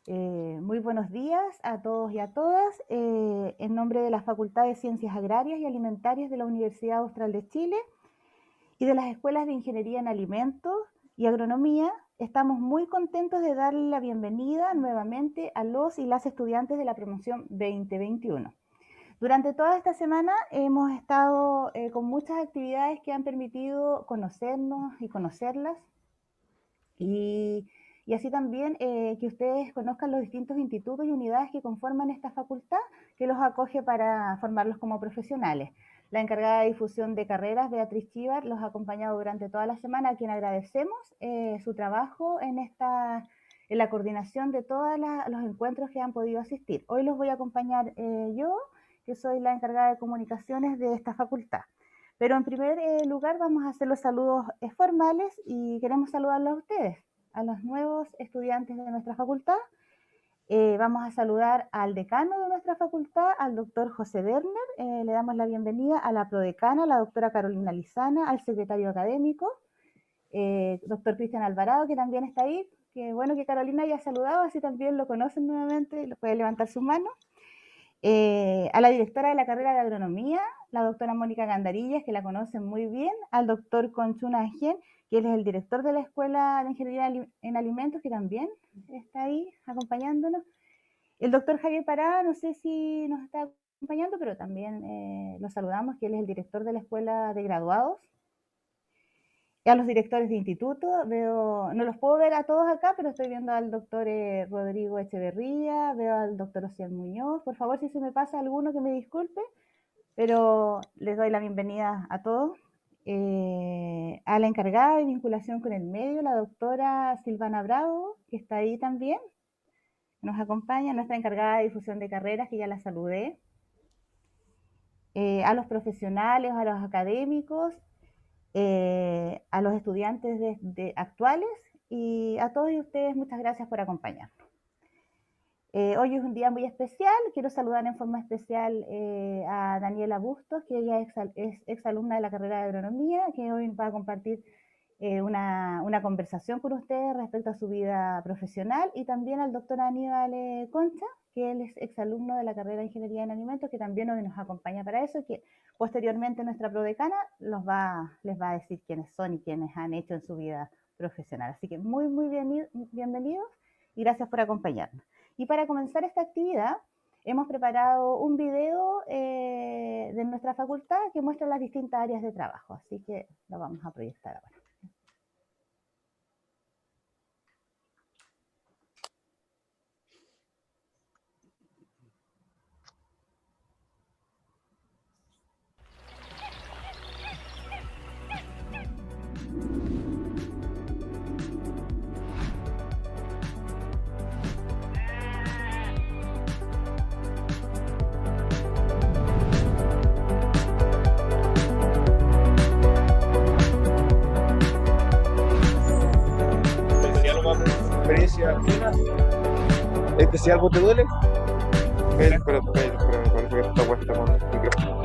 Muy buenos días a todos y a todas. En nombre de la Facultad de Ciencias Agrarias y Alimentarias de la Universidad Austral de Chile y de las Escuelas de Ingeniería en Alimentos y Agronomía, estamos muy contentos de darle la bienvenida nuevamente a los y las estudiantes de la promoción 2021. Durante toda esta semana hemos estado con muchas actividades que han permitido conocernos y conocerlas, y así también que ustedes conozcan los distintos institutos y unidades que conforman esta facultad, que los acoge para formarlos como profesionales. La encargada de difusión de carreras, Beatriz Chívar, los ha acompañado durante toda la semana, a quien agradecemos su trabajo en la coordinación de todos los encuentros que han podido asistir. Hoy los voy a acompañar yo, que soy la encargada de comunicaciones de esta facultad. Pero en primer lugar vamos a hacer los saludos formales y queremos saludarlos a ustedes, a los nuevos estudiantes de nuestra facultad. Vamos a saludar al decano de nuestra facultad, al doctor José Werner. Le damos la bienvenida a la prodecana, la doctora Carolina Lizana, al secretario académico, doctor Cristian Alvarado, que también está ahí. Que bueno que Carolina haya saludado, así también lo conocen nuevamente, lo puede levantar su mano. A la directora de la carrera de agronomía, la doctora Mónica Gandarillas, que la conocen muy bien, al doctor Conchuna Ajen, que él es el director de la Escuela de Ingeniería en Alimentos, que también está ahí acompañándonos. El doctor Javier Parada, no sé si nos está acompañando, pero también lo saludamos, que él es el director de la Escuela de Graduados. A los directores de instituto, no los puedo ver a todos acá, pero estoy viendo al doctor Rodrigo Echeverría, veo al doctor Ociel Muñoz. Por favor, si se me pasa alguno, que me disculpe, pero les doy la bienvenida a todos. A la encargada de vinculación con el medio, la doctora Silvana Bravo, que está ahí también, nos acompaña, nuestra encargada de difusión de carreras, que ya la saludé. A los profesionales, a los académicos, a los estudiantes actuales y a todos ustedes, muchas gracias por acompañarnos. Hoy es un día muy especial. Quiero saludar en forma especial a Daniela Bustos, que ella es exalumna de la carrera de agronomía, que hoy va a compartir una conversación con ustedes respecto a su vida profesional, y también al doctor Aníbal Concha, que él es exalumno de la carrera de Ingeniería en Alimentos, que también hoy nos acompaña para eso, y que posteriormente nuestra prodecana les va a decir quiénes son y quiénes han hecho en su vida profesional. Así que muy bienvenidos y gracias por acompañarnos. Y para comenzar esta actividad, hemos preparado un video de nuestra facultad que muestra las distintas áreas de trabajo, así que lo vamos a proyectar ahora. Experiencia ajena. Si algo te duele, parece que está puesta con el micrófono.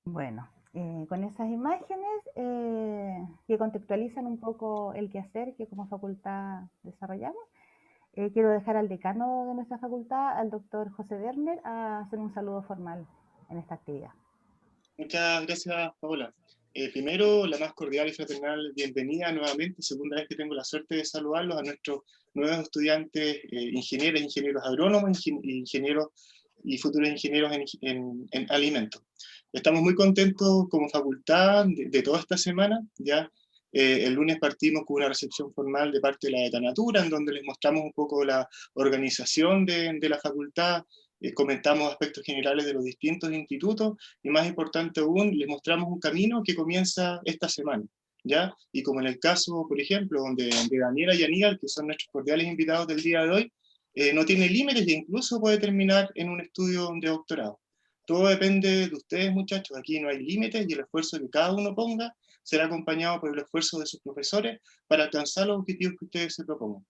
Bueno, con esas imágenes que contextualizan un poco el quehacer que como facultad desarrollamos, quiero dejar al decano de nuestra facultad, al doctor José Werner, a hacer un saludo formal en esta actividad. Muchas gracias, Paola. Primero, la más cordial y fraternal bienvenida nuevamente, segunda vez que tengo la suerte de saludarlos a nuestros nuevos estudiantes, ingenieros, ingenieros agrónomos, ingenieros y futuros ingenieros en alimentos. Estamos muy contentos como facultad de toda esta semana. Ya el lunes partimos con una recepción formal de parte de la Decanatura, en donde les mostramos un poco la organización de la facultad, comentamos aspectos generales de los distintos institutos, y más importante aún, les mostramos un camino que comienza esta semana, ¿ya? Y como en el caso, por ejemplo, donde Daniela y Aníbal, que son nuestros cordiales invitados del día de hoy, no tiene límites e incluso puede terminar en un estudio de doctorado. Todo depende de ustedes, muchachos. Aquí no hay límites y el esfuerzo que cada uno ponga será acompañado por el esfuerzo de sus profesores para alcanzar los objetivos que ustedes se propongan.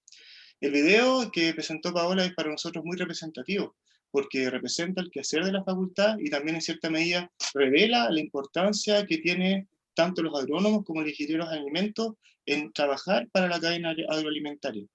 El video que presentó Paola es para nosotros muy representativo, porque representa el quehacer de la facultad y también en cierta medida revela la importancia que tiene tanto los agrónomos como los ingenieros de alimentos en trabajar para la cadena agroalimentaria.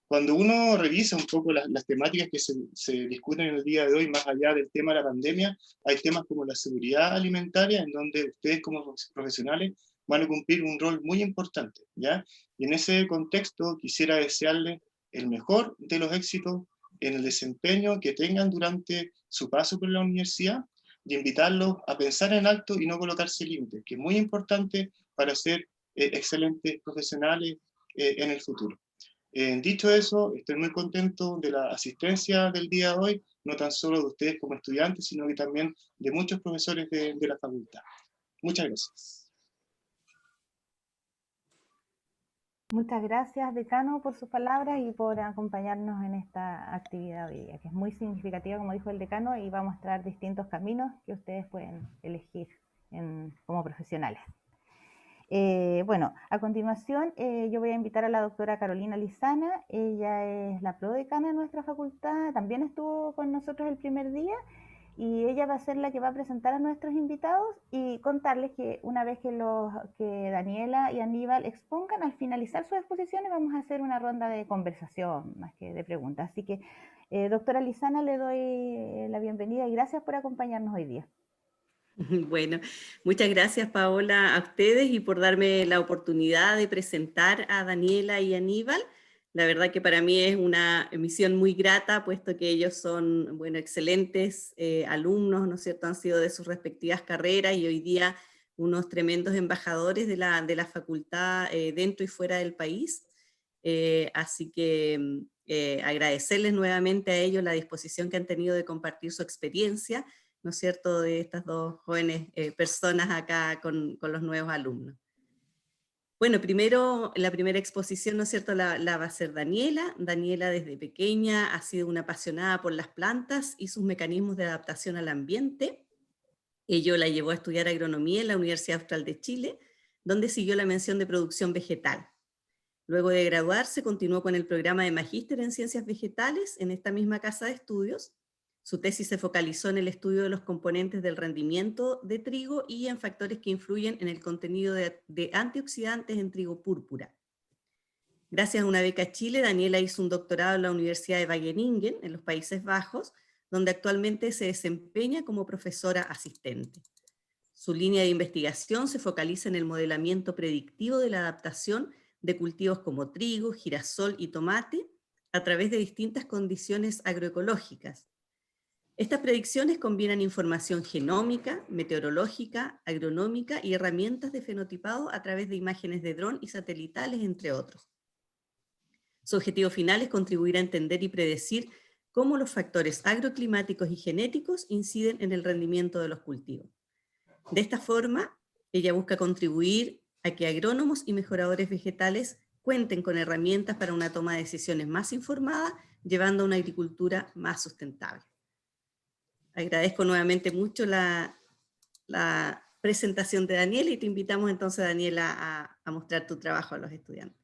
Cuando uno revisa un poco las temáticas que se discuten en el día de hoy, más allá del tema de la pandemia, hay temas como la seguridad alimentaria, en donde ustedes como profesionales van a cumplir un rol muy importante, ¿ya? Y en ese contexto quisiera desearles el mejor de los éxitos en el desempeño que tengan durante su paso por la universidad y invitarlos a pensar en alto y no colocarse límites, que es muy importante para ser excelentes profesionales en el futuro. Dicho eso, estoy muy contento de la asistencia del día de hoy, no tan solo de ustedes como estudiantes, sino que también de muchos profesores de la facultad. Muchas gracias. Muchas gracias, decano, por sus palabras y por acompañarnos en esta actividad hoy día, que es muy significativa, como dijo el decano, y va a mostrar distintos caminos que ustedes pueden elegir como profesionales. Bueno, a continuación yo voy a invitar a la doctora Carolina Lizana. Ella es la prodecana de nuestra facultad, también estuvo con nosotros el primer día, y ella va a ser la que va a presentar a nuestros invitados y contarles que una vez que Daniela y Aníbal expongan, al finalizar sus exposiciones vamos a hacer una ronda de conversación más que de preguntas. Así que, doctora Lizana, le doy la bienvenida y gracias por acompañarnos hoy día. Bueno, muchas gracias, Paola, a ustedes y por darme la oportunidad de presentar a Daniela y Aníbal. La verdad que para mí es una misión muy grata, puesto que ellos son, bueno, excelentes alumnos, ¿no es cierto? Han sido de sus respectivas carreras y hoy día unos tremendos embajadores de la facultad dentro y fuera del país. Así que agradecerles nuevamente a ellos la disposición que han tenido de compartir su experiencia, ¿no es cierto?, de estas dos jóvenes personas acá con los nuevos alumnos. Bueno, primero, la primera exposición, ¿no es cierto?, la va a hacer Daniela. Daniela desde pequeña ha sido una apasionada por las plantas y sus mecanismos de adaptación al ambiente. Ello la llevó a estudiar agronomía en la Universidad Austral de Chile, donde siguió la mención de producción vegetal. Luego de graduarse, continuó con el programa de magíster en ciencias vegetales en esta misma casa de estudios. Su tesis se focalizó en el estudio de los componentes del rendimiento de trigo y en factores que influyen en el contenido de antioxidantes en trigo púrpura. Gracias a una beca Chile, Daniela hizo un doctorado en la Universidad de Wageningen, en los Países Bajos, donde actualmente se desempeña como profesora asistente. Su línea de investigación se focaliza en el modelamiento predictivo de la adaptación de cultivos como trigo, girasol y tomate a través de distintas condiciones agroecológicas. Estas predicciones combinan información genómica, meteorológica, agronómica y herramientas de fenotipado a través de imágenes de dron y satelitales, entre otros. Su objetivo final es contribuir a entender y predecir cómo los factores agroclimáticos y genéticos inciden en el rendimiento de los cultivos. De esta forma, ella busca contribuir a que agrónomos y mejoradores vegetales cuenten con herramientas para una toma de decisiones más informada, llevando a una agricultura más sustentable. Agradezco nuevamente mucho la presentación de Daniela y te invitamos entonces, Daniela, a mostrar tu trabajo a los estudiantes.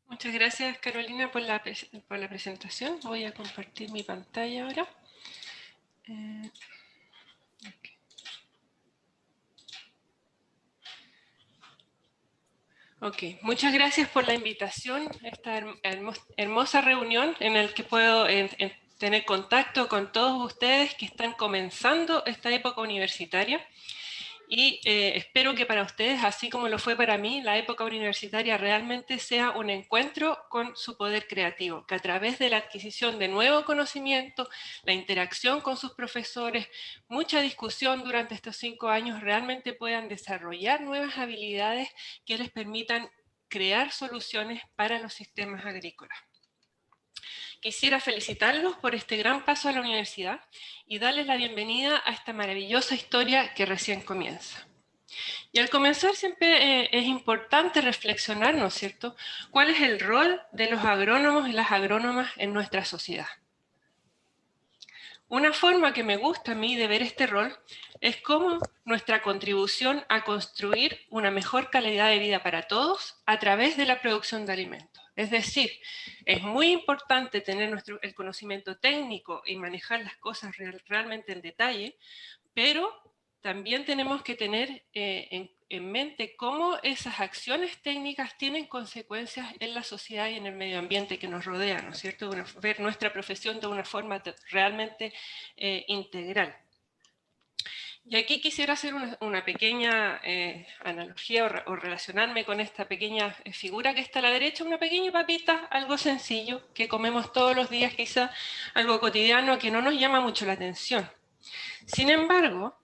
Muchas gracias, Carolina, por la presentación. Voy a compartir mi pantalla ahora. Ok, muchas gracias por la invitación a esta hermosa reunión en la que puedo tener contacto con todos ustedes que están comenzando esta época universitaria. Y espero que para ustedes, así como lo fue para mí, la época universitaria realmente sea un encuentro con su poder creativo, que a través de la adquisición de nuevo conocimiento, la interacción con sus profesores, mucha discusión durante estos 5 años, realmente puedan desarrollar nuevas habilidades que les permitan crear soluciones para los sistemas agrícolas. Quisiera felicitarlos por este gran paso a la universidad y darles la bienvenida a esta maravillosa historia que recién comienza. Y al comenzar siempre es importante reflexionar, ¿no es cierto?, cuál es el rol de los agrónomos y las agrónomas en nuestra sociedad. Una forma que me gusta a mí de ver este rol es cómo nuestra contribución a construir una mejor calidad de vida para todos a través de la producción de alimentos. Es decir, es muy importante tener el conocimiento técnico y manejar las cosas realmente en detalle, pero también tenemos que tener en mente cómo esas acciones técnicas tienen consecuencias en la sociedad y en el medio ambiente que nos rodea, ¿no es cierto? Ver nuestra profesión de una forma realmente integral. Y aquí quisiera hacer una pequeña analogía o relacionarme con esta pequeña figura que está a la derecha, una pequeña papita, algo sencillo, que comemos todos los días, quizá algo cotidiano que no nos llama mucho la atención. Sin embargo,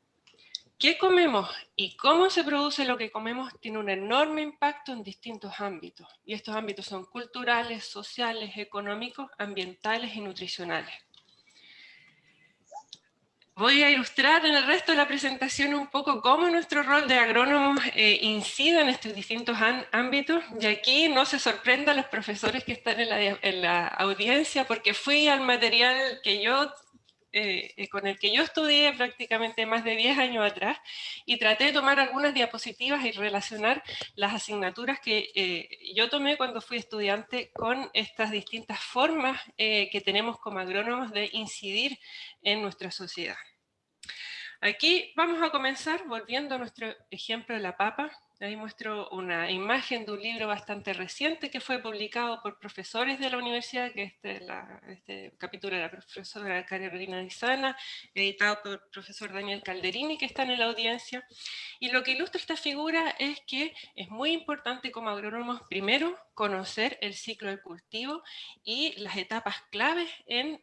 ¿qué comemos y cómo se produce lo que comemos tiene un enorme impacto en distintos ámbitos? Y estos ámbitos son culturales, sociales, económicos, ambientales y nutricionales. Voy a ilustrar en el resto de la presentación un poco cómo nuestro rol de agrónomos incide en estos distintos ámbitos. Y aquí no se sorprendan los profesores que están en la audiencia, porque fui al material que con el que yo estudié prácticamente más de 10 años atrás y traté de tomar algunas diapositivas y relacionar las asignaturas que yo tomé cuando fui estudiante con estas distintas formas que tenemos como agrónomos de incidir en nuestra sociedad. Aquí vamos a comenzar volviendo a nuestro ejemplo de la papa. Ahí muestro una imagen de un libro bastante reciente que fue publicado por profesores de la universidad, que este capítulo de la profesora Carolina Lizana, editado por el profesor Daniel Calderini, que está en la audiencia. Y lo que ilustra esta figura es que es muy importante como agrónomos, primero, conocer el ciclo del cultivo y las etapas claves en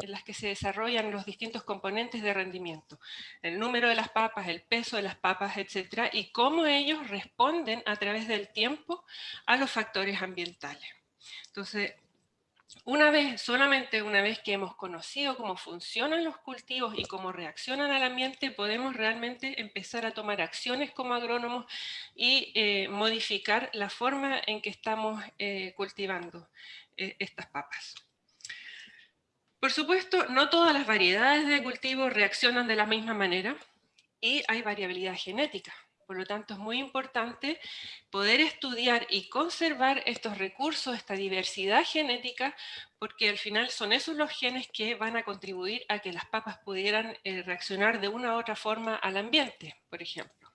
las que se desarrollan los distintos componentes de rendimiento. El número de las papas, el peso de las papas, etcétera, y cómo ellos responden a través del tiempo a los factores ambientales. Entonces, solamente una vez que hemos conocido cómo funcionan los cultivos y cómo reaccionan al ambiente, podemos realmente empezar a tomar acciones como agrónomos y modificar la forma en que estamos cultivando estas papas. Por supuesto, no todas las variedades de cultivo reaccionan de la misma manera y hay variabilidad genética. Por lo tanto, es muy importante poder estudiar y conservar estos recursos, esta diversidad genética, porque al final son esos los genes que van a contribuir a que las papas pudieran reaccionar de una u otra forma al ambiente, por ejemplo.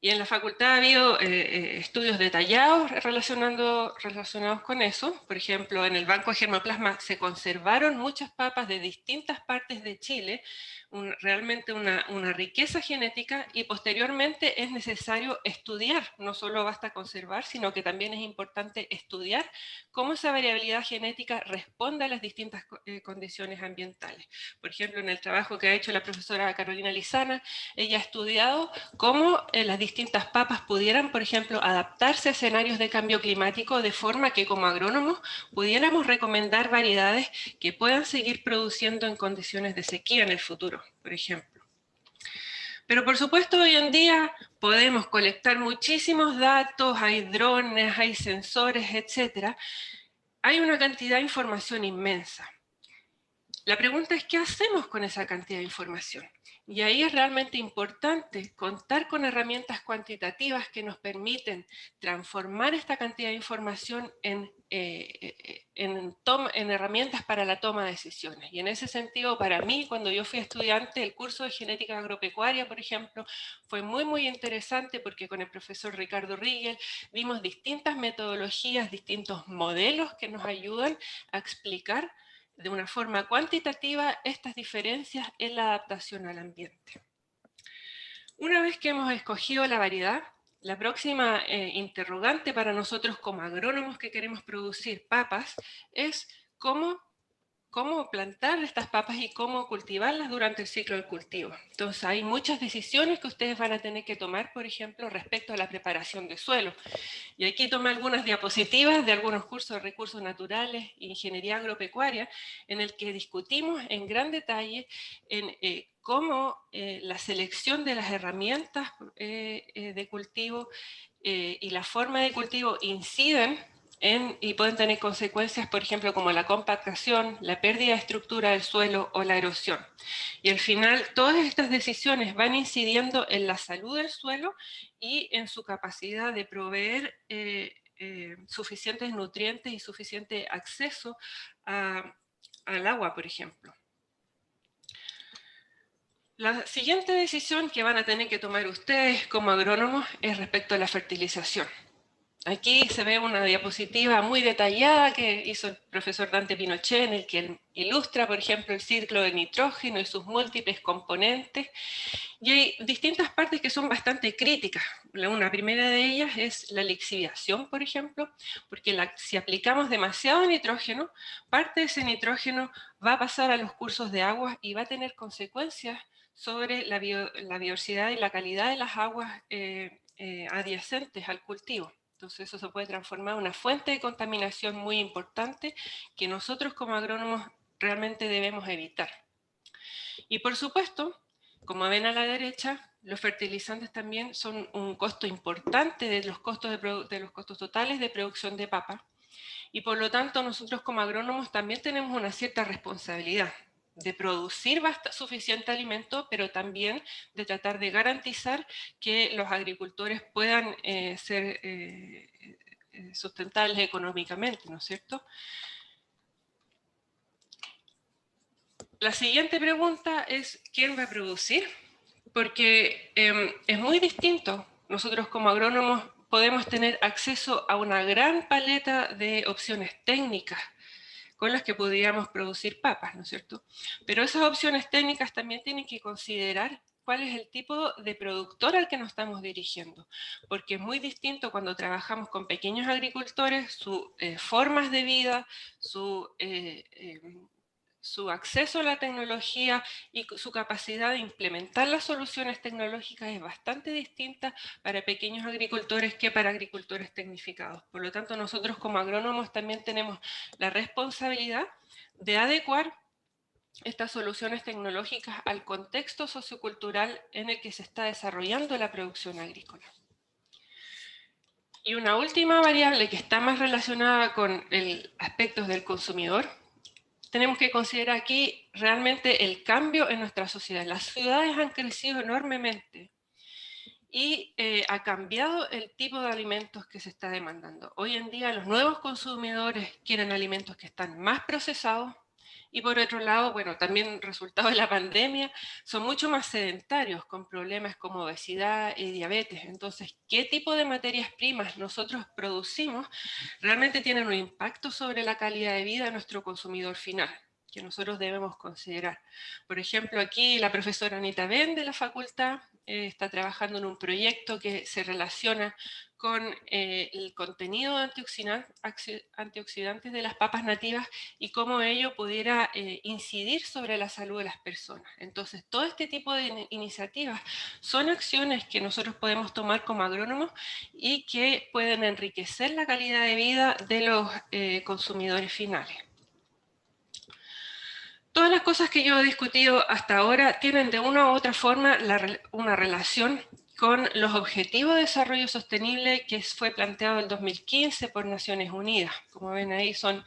Y en la facultad ha habido estudios detallados relacionados con eso. Por ejemplo, en el Banco de Germoplasma se conservaron muchas papas de distintas partes de Chile, realmente una riqueza genética, y posteriormente es necesario estudiar, no solo basta conservar, sino que también es importante estudiar cómo esa variabilidad genética responde a las distintas condiciones ambientales. Por ejemplo, en el trabajo que ha hecho la profesora Carolina Lizana, ella ha estudiado cómo las distintas papas pudieran, por ejemplo, adaptarse a escenarios de cambio climático de forma que como agrónomos pudiéramos recomendar variedades que puedan seguir produciendo en condiciones de sequía en el futuro, por ejemplo. Pero por supuesto hoy en día podemos colectar muchísimos datos, hay drones, hay sensores, etc. Hay una cantidad de información inmensa. La pregunta es, ¿qué hacemos con esa cantidad de información? Y ahí es realmente importante contar con herramientas cuantitativas que nos permiten transformar esta cantidad de información en herramientas para la toma de decisiones. Y en ese sentido, para mí, cuando yo fui estudiante, el curso de genética agropecuaria, por ejemplo, fue muy, muy interesante porque con el profesor Ricardo Rigel vimos distintas metodologías, distintos modelos que nos ayudan a explicar de una forma cuantitativa estas diferencias en la adaptación al ambiente. Una vez que hemos escogido la variedad, la próxima interrogante para nosotros como agrónomos que queremos producir papas es cómo cómo plantar estas papas y cómo cultivarlas durante el ciclo del cultivo. Entonces hay muchas decisiones que ustedes van a tener que tomar, por ejemplo, respecto a la preparación de suelo. Y aquí tomé algunas diapositivas de algunos cursos de recursos naturales e ingeniería agropecuaria, en el que discutimos en gran detalle en cómo la selección de las herramientas de cultivo y la forma de cultivo inciden y pueden tener consecuencias, por ejemplo, como la compactación, la pérdida de estructura del suelo o la erosión. Y al final, todas estas decisiones van incidiendo en la salud del suelo y en su capacidad de proveer suficientes nutrientes y suficiente acceso al agua, por ejemplo. La siguiente decisión que van a tener que tomar ustedes como agrónomos es respecto a la fertilización. Aquí se ve una diapositiva muy detallada que hizo el profesor Dante Pinochet, en el que ilustra, por ejemplo, el ciclo del nitrógeno y sus múltiples componentes. Y hay distintas partes que son bastante críticas. Una primera de ellas es la lixiviación, por ejemplo, porque si aplicamos demasiado nitrógeno, parte de ese nitrógeno va a pasar a los cursos de agua y va a tener consecuencias sobre la biodiversidad y la calidad de las aguas adyacentes al cultivo. Entonces eso se puede transformar en una fuente de contaminación muy importante que nosotros como agrónomos realmente debemos evitar. Y por supuesto, como ven a la derecha, los fertilizantes también son un costo importante de los costos totales de producción de papa. Y por lo tanto nosotros como agrónomos también tenemos una cierta responsabilidad de producir suficiente alimento, pero también de tratar de garantizar que los agricultores puedan ser sustentables económicamente, ¿no es cierto? La siguiente pregunta es, ¿quién va a producir? Porque es muy distinto. Nosotros como agrónomos podemos tener acceso a una gran paleta de opciones técnicas con las que podríamos producir papas, ¿no es cierto? Pero esas opciones técnicas también tienen que considerar cuál es el tipo de productor al que nos estamos dirigiendo, porque es muy distinto cuando trabajamos con pequeños agricultores, sus formas de vida, su acceso a la tecnología y su capacidad de implementar las soluciones tecnológicas es bastante distinta para pequeños agricultores que para agricultores tecnificados. Por lo tanto, nosotros como agrónomos también tenemos la responsabilidad de adecuar estas soluciones tecnológicas al contexto sociocultural en el que se está desarrollando la producción agrícola. Y una última variable que está más relacionada con aspectos del consumidor. Tenemos que considerar aquí realmente el cambio en nuestra sociedad. Las ciudades han crecido enormemente y ha cambiado el tipo de alimentos que se está demandando. Hoy en día los nuevos consumidores quieren alimentos que están más procesados y por otro lado, bueno, también resultado de la pandemia, son mucho más sedentarios con problemas como obesidad y diabetes. Entonces, ¿qué tipo de materias primas nosotros producimos realmente tienen un impacto sobre la calidad de vida de nuestro consumidor final, que nosotros debemos considerar? Por ejemplo, aquí la profesora Anita Ben de la facultad está trabajando en un proyecto que se relaciona con el contenido de antioxidantes de las papas nativas y cómo ello pudiera incidir sobre la salud de las personas. Entonces, todo este tipo de iniciativas son acciones que nosotros podemos tomar como agrónomos y que pueden enriquecer la calidad de vida de los consumidores finales. Todas las cosas que yo he discutido hasta ahora tienen de una u otra forma una relación con los Objetivos de Desarrollo Sostenible que fue planteado en el 2015 por Naciones Unidas. Como ven ahí son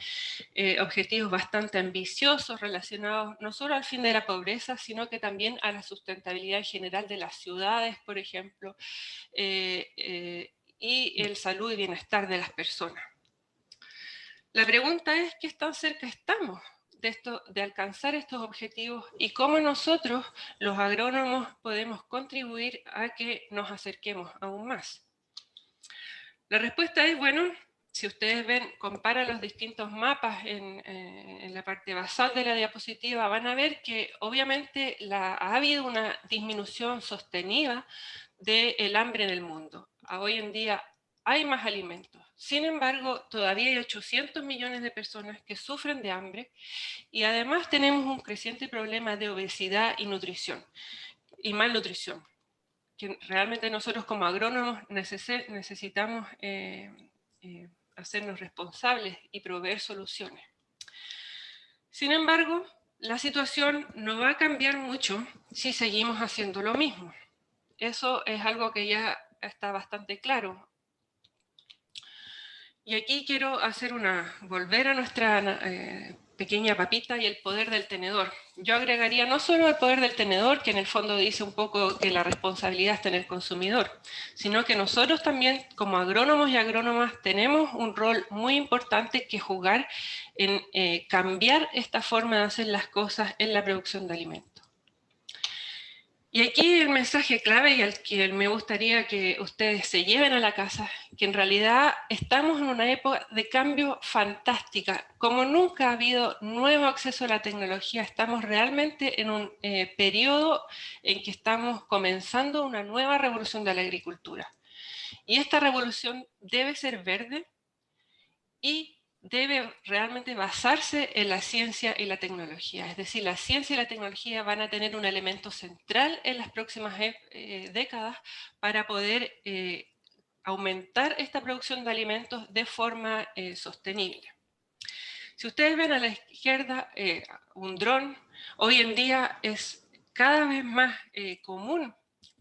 objetivos bastante ambiciosos relacionados no solo al fin de la pobreza, sino que también a la sustentabilidad en general de las ciudades, por ejemplo, y el salud y bienestar de las personas. La pregunta es, ¿qué tan cerca estamos de alcanzar estos objetivos y cómo nosotros, los agrónomos, podemos contribuir a que nos acerquemos aún más? La respuesta es, bueno, si ustedes ven, comparan los distintos mapas en la parte basal de la diapositiva, van a ver que obviamente ha habido una disminución sostenida del hambre en el mundo. Hoy en día hay más alimentos. Sin embargo, todavía hay 800 millones de personas que sufren de hambre y además tenemos un creciente problema de obesidad y nutrición y malnutrición, que realmente nosotros como agrónomos necesitamos hacernos responsables y proveer soluciones. Sin embargo, la situación no va a cambiar mucho si seguimos haciendo lo mismo. Eso es algo que ya está bastante claro. Y aquí quiero volver a nuestra pequeña papita y el poder del tenedor. Yo agregaría no solo el poder del tenedor, que en el fondo dice un poco que la responsabilidad está en el consumidor, sino que nosotros también como agrónomos y agrónomas tenemos un rol muy importante que jugar en cambiar esta forma de hacer las cosas en la producción de alimentos. Y aquí el mensaje clave y al que me gustaría que ustedes se lleven a la casa, que en realidad estamos en una época de cambio fantástica. Como nunca ha habido nuevo acceso a la tecnología, estamos realmente en un periodo en que estamos comenzando una nueva revolución de la agricultura. Y esta revolución debe ser verde y debe realmente basarse en la ciencia y la tecnología. Es decir, la ciencia y la tecnología van a tener un elemento central en las próximas décadas para poder aumentar esta producción de alimentos de forma sostenible. Si ustedes ven a la izquierda un dron, hoy en día es cada vez más común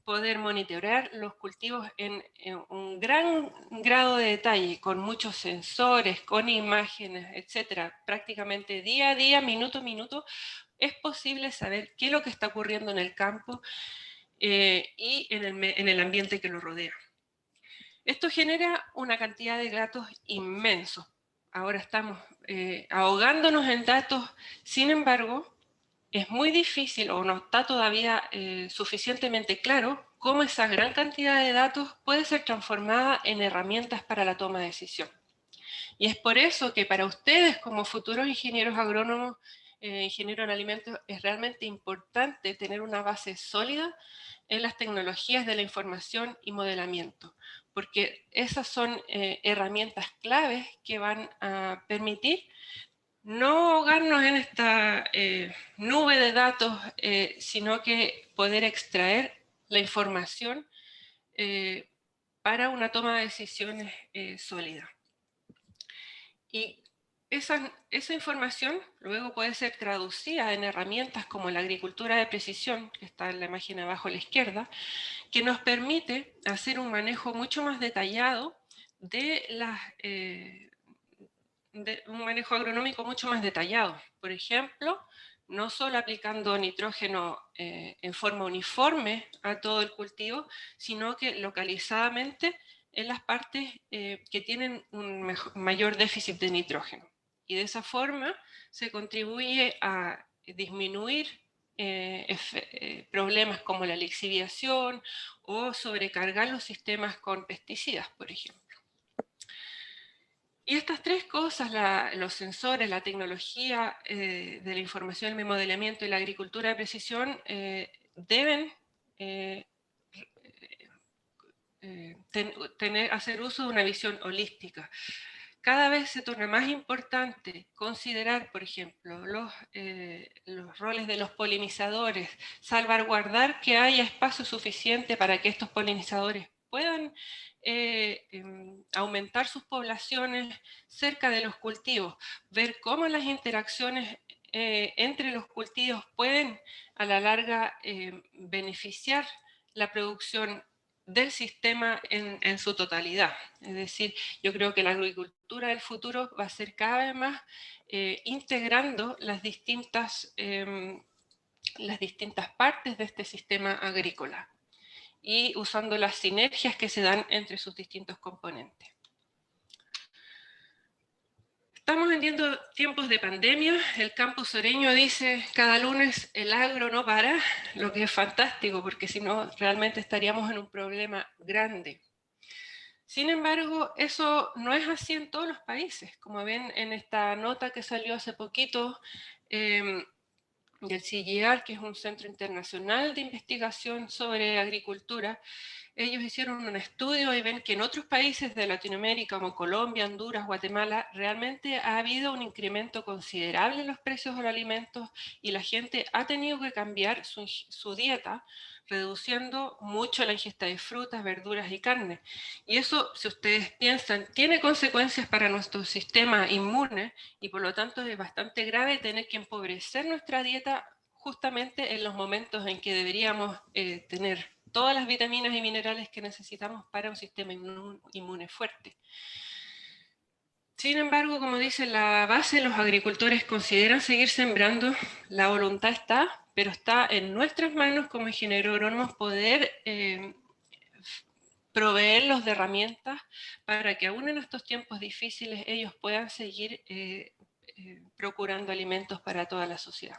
poder monitorear los cultivos en un gran grado de detalle, con muchos sensores, con imágenes, etcétera. Prácticamente día a día, minuto a minuto, es posible saber qué es lo que está ocurriendo en el campo y en el ambiente que lo rodea. Esto genera una cantidad de datos inmensos. Ahora estamos ahogándonos en datos, sin embargo, es muy difícil o no está todavía suficientemente claro cómo esa gran cantidad de datos puede ser transformada en herramientas para la toma de decisión. Y es por eso que para ustedes como futuros ingenieros agrónomos, ingenieros en alimentos, es realmente importante tener una base sólida en las tecnologías de la información y modelamiento, porque esas son herramientas claves que van a permitir no ahogarnos en esta nube de datos, sino que poder extraer la información para una toma de decisiones sólida. Y esa información luego puede ser traducida en herramientas como la agricultura de precisión, que está en la imagen abajo a la izquierda, que nos permite hacer un manejo mucho más detallado de un manejo agronómico mucho más detallado. Por ejemplo, no solo aplicando nitrógeno en forma uniforme a todo el cultivo, sino que localizadamente en las partes que tienen un mayor déficit de nitrógeno. Y de esa forma se contribuye a disminuir problemas como la lixiviación o sobrecargar los sistemas con pesticidas, por ejemplo. Y estas tres cosas, los sensores, la tecnología de la información, el modelamiento y la agricultura de precisión, deben hacer uso de una visión holística. Cada vez se torna más importante considerar, por ejemplo, los roles de los polinizadores, salvaguardar que haya espacio suficiente para que estos polinizadores puedan aumentar sus poblaciones cerca de los cultivos, ver cómo las interacciones entre los cultivos pueden a la larga beneficiar la producción del sistema en su totalidad. Es decir, yo creo que la agricultura del futuro va a ser cada vez más integrando las distintas partes de este sistema agrícola y usando las sinergias que se dan entre sus distintos componentes. Estamos viviendo tiempos de pandemia. El campus Oreño dice cada lunes el agro no para, lo que es fantástico porque si no realmente estaríamos en un problema grande. Sin embargo, eso no es así en todos los países. Como ven en esta nota que salió hace poquito, del CGIAR, que es un centro internacional de investigación sobre agricultura. Ellos hicieron un estudio y ven que en otros países de Latinoamérica, como Colombia, Honduras, Guatemala, realmente ha habido un incremento considerable en los precios de los alimentos y la gente ha tenido que cambiar su dieta, reduciendo mucho la ingesta de frutas, verduras y carne. Y eso, si ustedes piensan, tiene consecuencias para nuestro sistema inmune y por lo tanto es bastante grave tener que empobrecer nuestra dieta justamente en los momentos en que deberíamos tener todas las vitaminas y minerales que necesitamos para un sistema inmune fuerte. Sin embargo, como dice la base, los agricultores consideran seguir sembrando, la voluntad está, pero está en nuestras manos como ingenieros agrónomos poder proveerlos de herramientas para que aún en estos tiempos difíciles ellos puedan seguir procurando alimentos para toda la sociedad.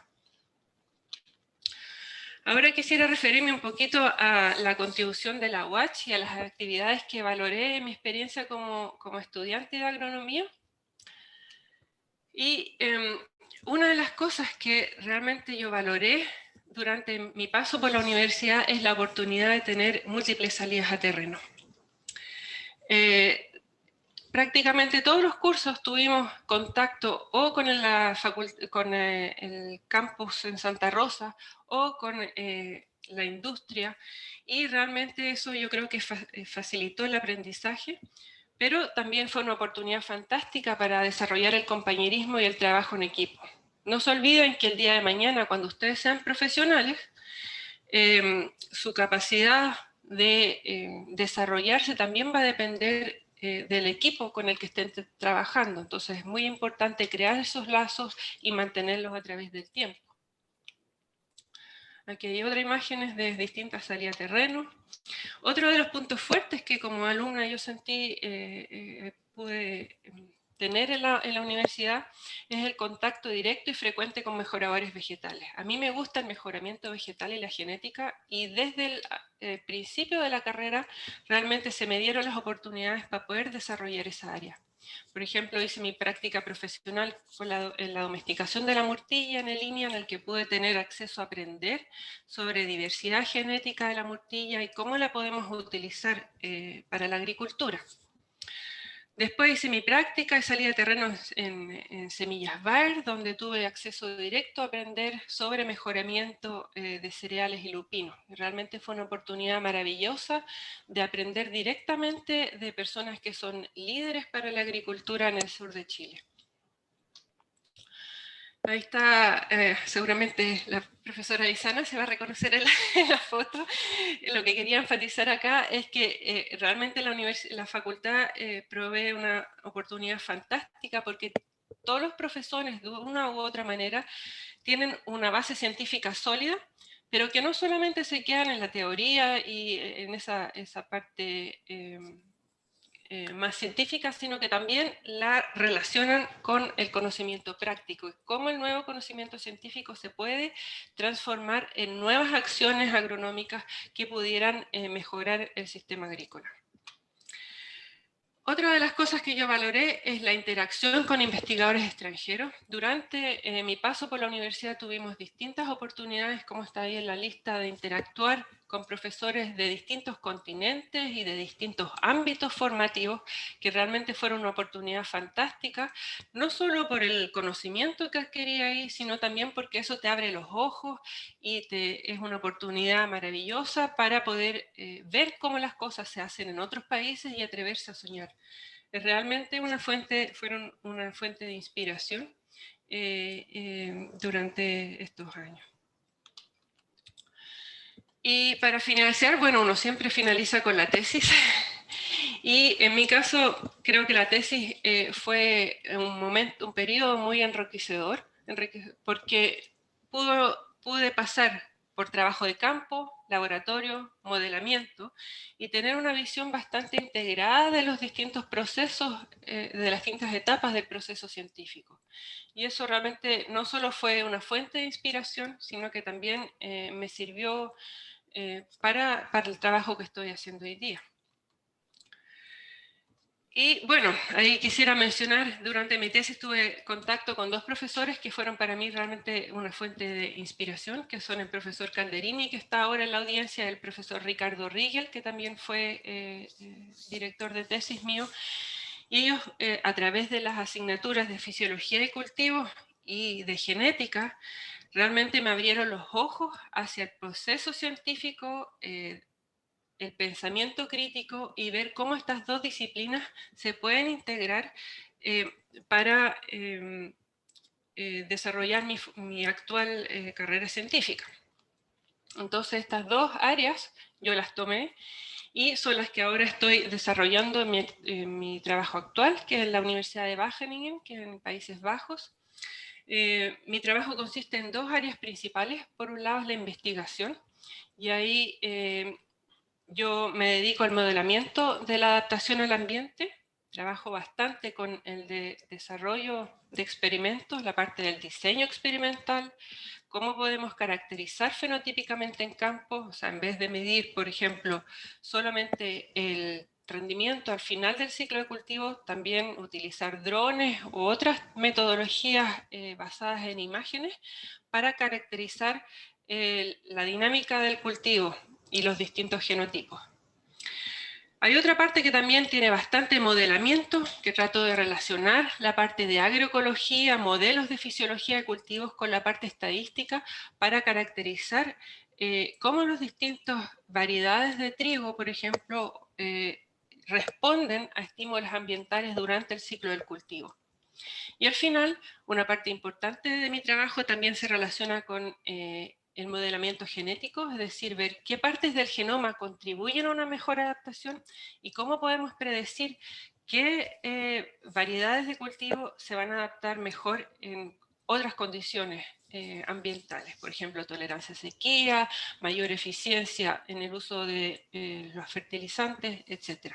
Ahora quisiera referirme un poquito a la contribución de la UACH y a las actividades que valoré en mi experiencia como estudiante de agronomía. Y una de las cosas que realmente yo valoré durante mi paso por la universidad es la oportunidad de tener múltiples salidas a terreno. Prácticamente todos los cursos tuvimos contacto o con el campus en Santa Rosa o con la industria, y realmente eso yo creo que facilitó el aprendizaje, pero también fue una oportunidad fantástica para desarrollar el compañerismo y el trabajo en equipo. No se olviden que el día de mañana, cuando ustedes sean profesionales, su capacidad de desarrollarse también va a depender del equipo con el que estén trabajando. Entonces es muy importante crear esos lazos y mantenerlos a través del tiempo. Aquí hay otras imágenes de distintas salidas a terreno. Otro de los puntos fuertes que como alumna yo sentí, pude tener en la universidad, es el contacto directo y frecuente con mejoradores vegetales. A mí me gusta el mejoramiento vegetal y la genética, y desde el principio de la carrera realmente se me dieron las oportunidades para poder desarrollar esa área. Por ejemplo, hice mi práctica profesional en la domesticación de la murtilla en línea, en el que pude tener acceso a aprender sobre diversidad genética de la murtilla y cómo la podemos utilizar para la agricultura. Después hice mi práctica y salí de terreno en Semillas Bayer, donde tuve acceso directo a aprender sobre mejoramiento de cereales y lupinos. Realmente fue una oportunidad maravillosa de aprender directamente de personas que son líderes para la agricultura en el sur de Chile. Ahí está, seguramente la profesora Lizana se va a reconocer en la foto. Lo que quería enfatizar acá es que realmente la facultad provee una oportunidad fantástica, porque todos los profesores de una u otra manera tienen una base científica sólida, pero que no solamente se quedan en la teoría y en esa parte más científica, sino que también la relacionan con el conocimiento práctico y cómo el nuevo conocimiento científico se puede transformar en nuevas acciones agronómicas que pudieran mejorar el sistema agrícola. Otra de las cosas que yo valoré es la interacción con investigadores extranjeros. Durante mi paso por la universidad tuvimos distintas oportunidades, como está ahí en la lista, de interactuar con profesores de distintos continentes y de distintos ámbitos formativos, que realmente fueron una oportunidad fantástica, no solo por el conocimiento que adquirí ahí, sino también porque eso te abre los ojos y es una oportunidad maravillosa para poder ver cómo las cosas se hacen en otros países y atreverse a soñar. Es realmente fueron una fuente de inspiración durante estos años. Y para finalizar, bueno, uno siempre finaliza con la tesis. Y en mi caso, creo que la tesis fue un periodo muy enriquecedor, porque pude pasar por trabajo de campo, laboratorio, modelamiento, y tener una visión bastante integrada de los distintos procesos, de las distintas etapas del proceso científico. Y eso realmente no solo fue una fuente de inspiración, sino que también me sirvió para el trabajo que estoy haciendo hoy día. Y bueno, ahí quisiera mencionar, durante mi tesis tuve contacto con dos profesores que fueron para mí realmente una fuente de inspiración, que son el profesor Calderini, que está ahora en la audiencia, y el profesor Ricardo Rigel, que también fue director de tesis mío. Y ellos, a través de las asignaturas de fisiología y cultivo y de genética, realmente me abrieron los ojos hacia el proceso científico, el pensamiento crítico y ver cómo estas dos disciplinas se pueden integrar para desarrollar mi actual carrera científica. Entonces estas dos áreas yo las tomé y son las que ahora estoy desarrollando en mi trabajo actual, que es en la Universidad de Wageningen, que es en Países Bajos. Mi trabajo consiste en dos áreas principales. Por un lado es la investigación, y ahí yo me dedico al modelamiento de la adaptación al ambiente. Trabajo bastante con el desarrollo de experimentos, la parte del diseño experimental, cómo podemos caracterizar fenotípicamente en campo, o sea, en vez de medir, por ejemplo, solamente el rendimiento al final del ciclo de cultivo, también utilizar drones u otras metodologías basadas en imágenes para caracterizar la dinámica del cultivo y los distintos genotipos. Hay otra parte que también tiene bastante modelamiento, que trato de relacionar la parte de agroecología, modelos de fisiología de cultivos con la parte estadística para caracterizar cómo las distintas variedades de trigo, por ejemplo, responden a estímulos ambientales durante el ciclo del cultivo. Y al final, una parte importante de mi trabajo también se relaciona con el modelamiento genético, es decir, ver qué partes del genoma contribuyen a una mejor adaptación y cómo podemos predecir qué variedades de cultivo se van a adaptar mejor en otras condiciones ambientales, por ejemplo, tolerancia a sequía, mayor eficiencia en el uso de los fertilizantes, etc.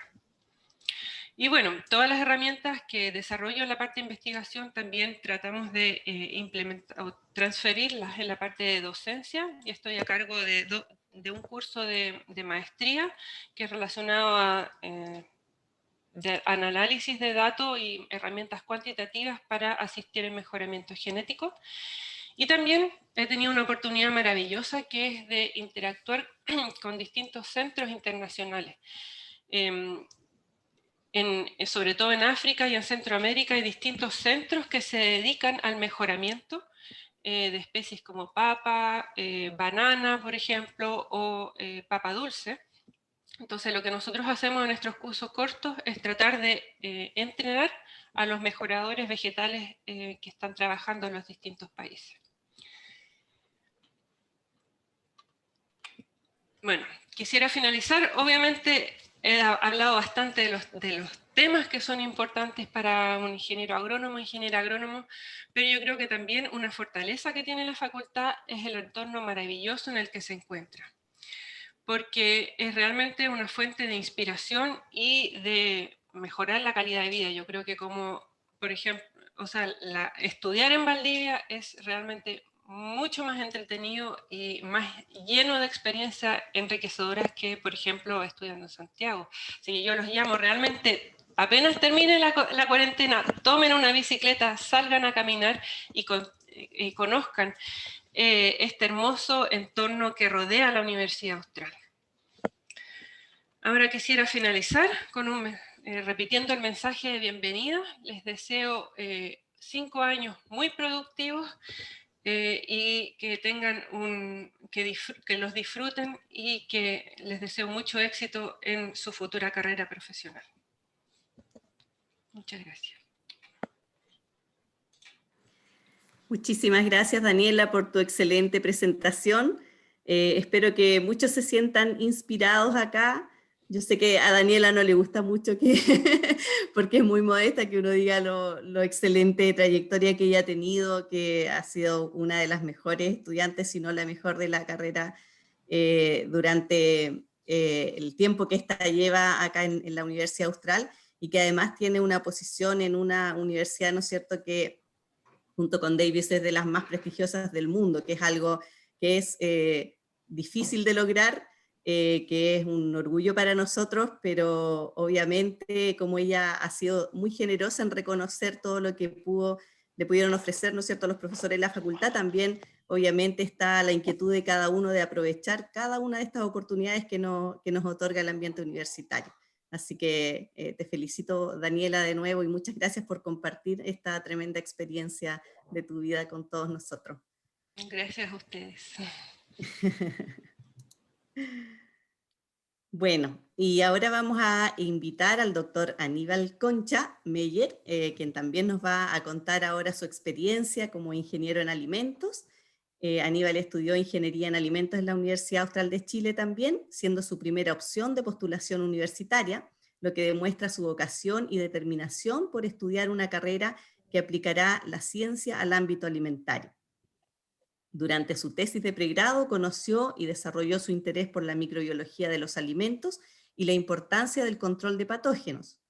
Y bueno, todas las herramientas que desarrollo en la parte de investigación también tratamos de implementar o transferirlas en la parte de docencia, y estoy a cargo de un curso de maestría que es relacionado a análisis de datos y herramientas cuantitativas para asistir en mejoramiento genético. Y también he tenido una oportunidad maravillosa que es de interactuar con distintos centros internacionales. Sobre todo en África y en Centroamérica hay distintos centros que se dedican al mejoramiento de especies como papa, banana, por ejemplo, o papa dulce. Entonces lo que nosotros hacemos en nuestros cursos cortos es tratar de entrenar a los mejoradores vegetales que están trabajando en los distintos países. Bueno, quisiera finalizar. Obviamente he hablado bastante de los temas que son importantes para un ingeniero agrónomo, ingeniera agrónomo, pero yo creo que también una fortaleza que tiene la facultad es el entorno maravilloso en el que se encuentra, porque es realmente una fuente de inspiración y de mejorar la calidad de vida. Yo creo que como, por ejemplo, o sea, estudiar en Valdivia es realmente mucho más entretenido y más lleno de experiencias enriquecedoras que, por ejemplo, estudiando en Santiago. Así que yo los llamo realmente, apenas termine la cuarentena, tomen una bicicleta, salgan a caminar y conozcan este hermoso entorno que rodea la Universidad Austral. Ahora quisiera finalizar con repitiendo el mensaje de bienvenida. Les deseo 5 años muy productivos y que tengan que los disfruten, y que les deseo mucho éxito en su futura carrera profesional. Muchas gracias. Muchísimas gracias, Daniela, por tu excelente presentación. Espero que muchos se sientan inspirados acá. Yo sé que a Daniela no le gusta mucho porque es muy modesta que uno diga lo excelente trayectoria que ella ha tenido, que ha sido una de las mejores estudiantes, si no la mejor de la carrera durante el tiempo que esta lleva acá en la Universidad Austral, y que además tiene una posición en una universidad, ¿no es cierto?, que junto con Davis es de las más prestigiosas del mundo, que es algo que es difícil de lograr, que es un orgullo para nosotros, pero obviamente como ella ha sido muy generosa en reconocer todo lo que le pudieron ofrecer, ¿no es cierto?, a los profesores de la facultad, también obviamente está la inquietud de cada uno de aprovechar cada una de estas oportunidades que nos otorga el ambiente universitario. Así que te felicito, Daniela, de nuevo, y muchas gracias por compartir esta tremenda experiencia de tu vida con todos nosotros. Gracias a ustedes. Bueno, y ahora vamos a invitar al doctor Aníbal Concha Meyer, quien también nos va a contar ahora su experiencia como ingeniero en alimentos. Aníbal estudió ingeniería en alimentos en la Universidad Austral de Chile también, siendo su primera opción de postulación universitaria, lo que demuestra su vocación y determinación por estudiar una carrera que aplicará la ciencia al ámbito alimentario. Durante su tesis de pregrado conoció y desarrolló su interés por la microbiología de los alimentos y la importancia del control de patógenos.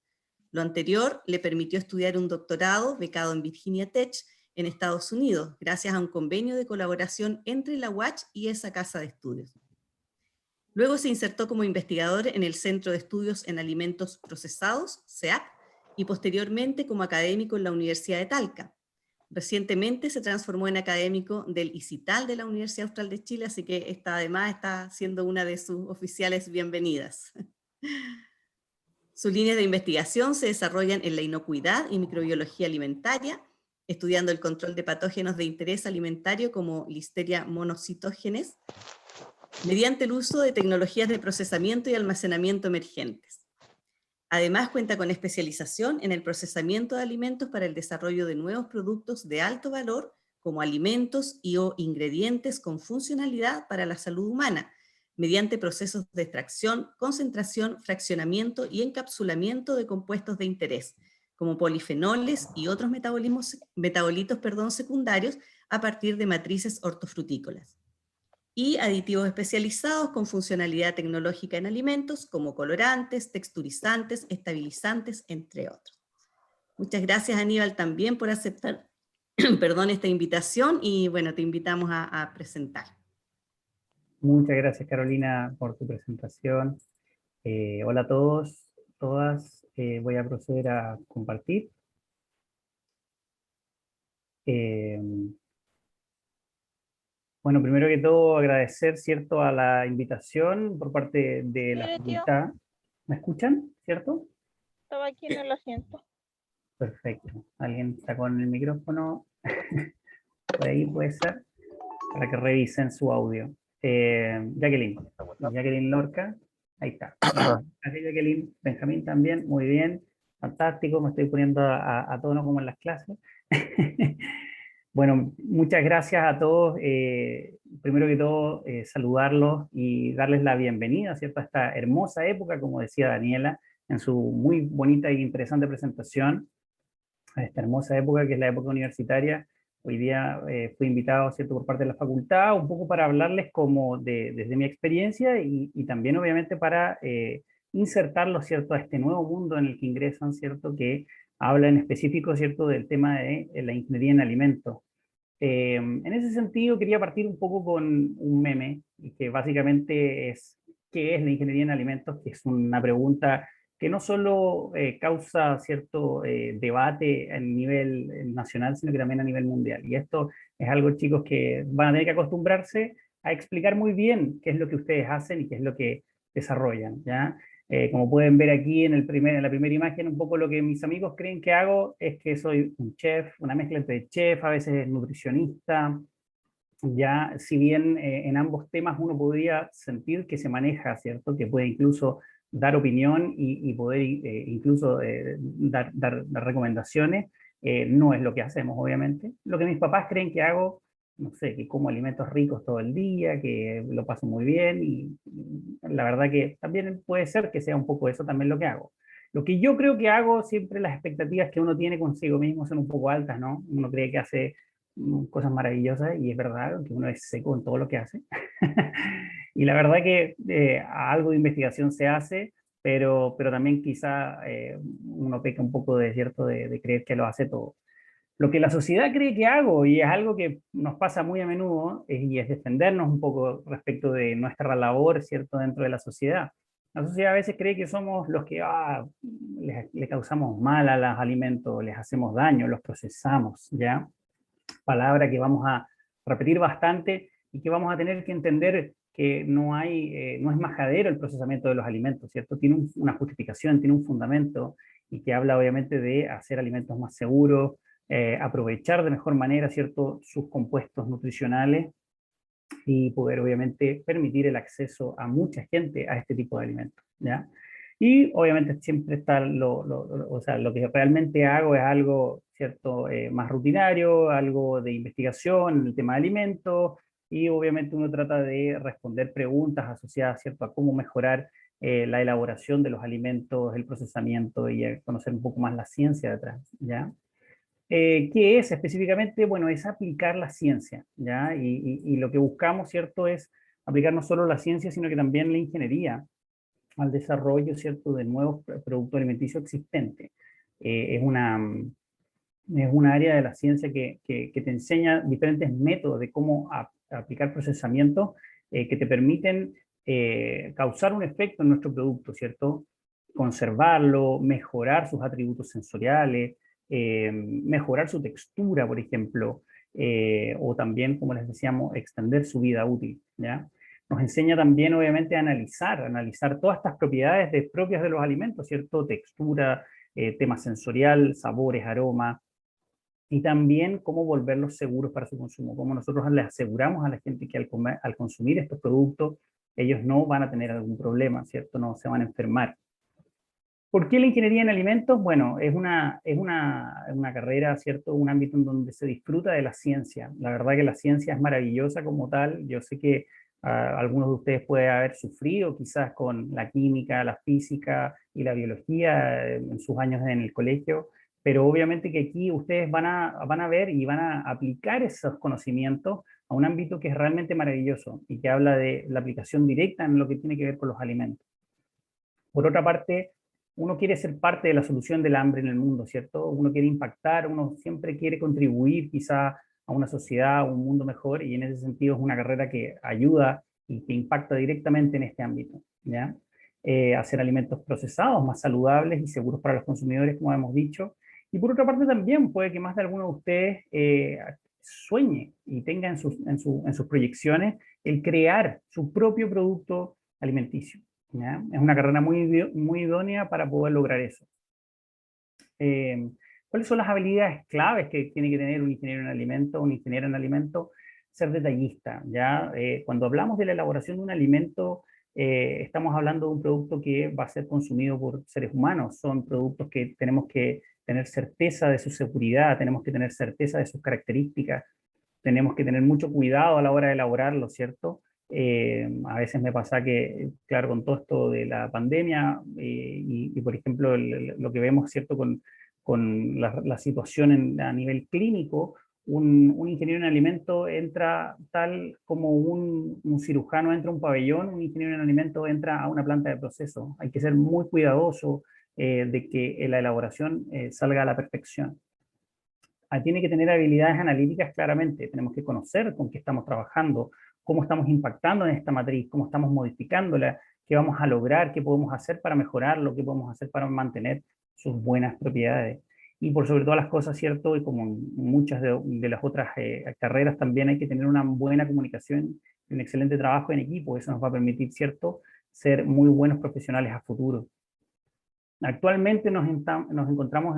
Lo anterior le permitió estudiar un doctorado becado en Virginia Tech en Estados Unidos, gracias a un convenio de colaboración entre la UACH y esa casa de estudios. Luego se insertó como investigador en el Centro de Estudios en Alimentos Procesados, CEAP, y posteriormente como académico en la Universidad de Talca. Recientemente se transformó en académico del ICITAL de la Universidad Austral de Chile, así que además está siendo una de sus oficiales bienvenidas. Sus líneas de investigación se desarrollan en la inocuidad y microbiología alimentaria, estudiando el control de patógenos de interés alimentario como Listeria monocytogenes, mediante el uso de tecnologías de procesamiento y almacenamiento emergentes. Además cuenta con especialización en el procesamiento de alimentos para el desarrollo de nuevos productos de alto valor como alimentos o ingredientes con funcionalidad para la salud humana, mediante procesos de extracción, concentración, fraccionamiento y encapsulamiento de compuestos de interés, como polifenoles y otros metabolitos secundarios a partir de matrices hortofrutícolas. Y aditivos especializados con funcionalidad tecnológica en alimentos, como colorantes, texturizantes, estabilizantes, entre otros. Muchas gracias, Aníbal, también por aceptar esta invitación, y bueno, te invitamos a presentar. Muchas gracias, Carolina, por tu presentación. Hola a todos, todas. Voy a proceder a compartir. Bueno, primero que todo agradecer, ¿cierto?, a la invitación por parte de la facultad. ¿Me escuchan, cierto? Estaba aquí en el asiento. Perfecto. ¿Alguien está con el micrófono? Por ahí puede ser, para que revisen su audio. Jacqueline Lorca, ahí está. Gracias, Jacqueline. Benjamín también, muy bien. Fantástico, me estoy poniendo a tono como en las clases. Bueno, muchas gracias a todos. Primero que todo, saludarlos y darles la bienvenida, ¿cierto?, a esta hermosa época, como decía Daniela, en su muy bonita e interesante presentación, a esta hermosa época que es la época universitaria. Hoy día fui invitado, ¿cierto?, por parte de la facultad, un poco para hablarles como desde mi experiencia y también obviamente para insertarlos, ¿cierto?, a este nuevo mundo en el que ingresan, ¿cierto?, que habla en específico, ¿cierto?, del tema de la ingeniería en alimentos. En ese sentido quería partir un poco con un meme, que básicamente es ¿qué es la ingeniería en alimentos?, que es una pregunta que no solo causa cierto debate a nivel nacional, sino que también a nivel mundial. Y esto es algo, chicos, que van a tener que acostumbrarse a explicar muy bien qué es lo que ustedes hacen y qué es lo que desarrollan, ¿ya? Como pueden ver aquí en la primera imagen, un poco lo que mis amigos creen que hago es que soy un chef, una mezcla entre chef, a veces nutricionista. Ya, si bien en ambos temas uno podría sentir que se maneja, ¿cierto?, que puede incluso dar opinión y poder incluso dar recomendaciones, no es lo que hacemos, obviamente. Lo que mis papás creen que hago, no sé, que como alimentos ricos todo el día, que lo paso muy bien, y la verdad que también puede ser que sea un poco eso también lo que hago. Lo que yo creo que hago, siempre las expectativas que uno tiene consigo mismo son un poco altas, ¿no? Uno cree que hace cosas maravillosas, y es verdad que uno es seco en todo lo que hace. Y la verdad que algo de investigación se hace, pero también quizá uno peca un poco de cierto de creer que lo hace todo. Lo que la sociedad cree que hago, y es algo que nos pasa muy a menudo, y es defendernos un poco respecto de nuestra labor, ¿cierto?, dentro de la sociedad. La sociedad a veces cree que somos los que le causamos mal a los alimentos, les hacemos daño, los procesamos, ¿ya? Palabra que vamos a repetir bastante y que vamos a tener que entender que no es majadero el procesamiento de los alimentos, ¿cierto? Tiene una justificación, tiene un fundamento, y que habla obviamente de hacer alimentos más seguros, aprovechar de mejor manera, ¿cierto?, sus compuestos nutricionales y poder obviamente permitir el acceso a mucha gente a este tipo de alimentos, ¿ya? Y obviamente siempre está o sea, lo que realmente hago es algo, ¿cierto?, más rutinario, algo de investigación en el tema de alimentos, y obviamente uno trata de responder preguntas asociadas, ¿cierto?, a cómo mejorar la elaboración de los alimentos, el procesamiento, y conocer un poco más la ciencia detrás, ¿ya? ¿Qué es específicamente? Bueno, es aplicar la ciencia, ¿ya? Y lo que buscamos, ¿cierto?, es aplicar no solo la ciencia, sino que también la ingeniería al desarrollo, ¿cierto?, de nuevos productos alimenticios existentes. Es una área de la ciencia que te enseña diferentes métodos de cómo aplicar procesamientos que te permiten causar un efecto en nuestro producto, ¿cierto? Conservarlo, mejorar sus atributos sensoriales, mejorar su textura, por ejemplo, o también, como les decíamos, extender su vida útil, ¿ya? Nos enseña también, obviamente, a analizar todas estas propiedades propias de los alimentos, ¿cierto? Textura, tema sensorial, sabores, aromas, y también cómo volverlos seguros para su consumo, cómo nosotros les aseguramos a la gente que al consumir estos productos, ellos no van a tener algún problema, ¿cierto? No se van a enfermar. ¿Por qué la ingeniería en alimentos? Bueno, es una carrera, ¿cierto? Un ámbito en donde se disfruta de la ciencia. La verdad que la ciencia es maravillosa como tal. Yo sé que algunos de ustedes pueden haber sufrido quizás con la química, la física y la biología en sus años en el colegio, pero obviamente que aquí ustedes van a ver y van a aplicar esos conocimientos a un ámbito que es realmente maravilloso y que habla de la aplicación directa en lo que tiene que ver con los alimentos. Por otra parte, uno quiere ser parte de la solución del hambre en el mundo, ¿cierto? Uno quiere impactar, uno siempre quiere contribuir quizá a una sociedad, a un mundo mejor, y en ese sentido es una carrera que ayuda y que impacta directamente en este ámbito, ¿ya? Hacer alimentos procesados, más saludables y seguros para los consumidores, como hemos dicho. Y por otra parte también puede que más de alguno de ustedes sueñe y tenga en sus proyecciones el crear su propio producto alimenticio, ¿ya? Es una carrera muy idónea para poder lograr eso. ¿Cuáles son las habilidades claves que tiene que tener un ingeniero en alimentos, un ingeniero en alimentos? Ser detallista, ¿ya? Cuando hablamos de la elaboración de un alimento, estamos hablando de un producto que va a ser consumido por seres humanos. Son productos que tenemos que tener certeza de su seguridad, tenemos que tener certeza de sus características, tenemos que tener mucho cuidado a la hora de elaborarlo, ¿cierto? A veces me pasa que, claro, con todo esto de la pandemia y por ejemplo, lo que vemos, ¿cierto?, con la situación a nivel clínico, un ingeniero en alimentos entra tal como un cirujano entra a un pabellón, un ingeniero en alimentos entra a una planta de proceso. Hay que ser muy cuidadoso de que la elaboración salga a la perfección. Tiene que tener habilidades analíticas claramente, tenemos que conocer con qué estamos trabajando, cómo estamos impactando en esta matriz, cómo estamos modificándola, qué vamos a lograr, qué podemos hacer para mejorarlo, qué podemos hacer para mantener sus buenas propiedades. Y por sobre todas las cosas, ¿cierto? Y como en muchas de las otras carreras también hay que tener una buena comunicación y un excelente trabajo en equipo. Eso nos va a permitir, ¿cierto?, ser muy buenos profesionales a futuro. Actualmente nos encontramos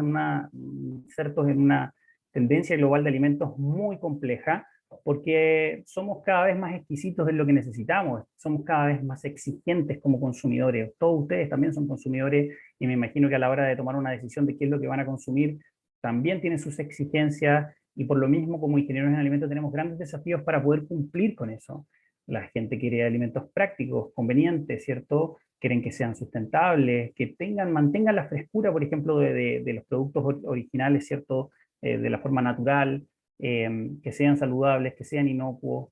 insertos en una tendencia global de alimentos muy compleja, porque somos cada vez más exquisitos en lo que necesitamos, somos cada vez más exigentes como consumidores. Todos ustedes también son consumidores y me imagino que a la hora de tomar una decisión de qué es lo que van a consumir, también tienen sus exigencias, y por lo mismo como ingenieros en alimentos tenemos grandes desafíos para poder cumplir con eso. La gente quiere alimentos prácticos, convenientes, ¿cierto? Quieren que sean sustentables, que mantengan la frescura, por ejemplo, de los productos originales, ¿cierto? De la forma natural, que sean saludables, que sean inocuos,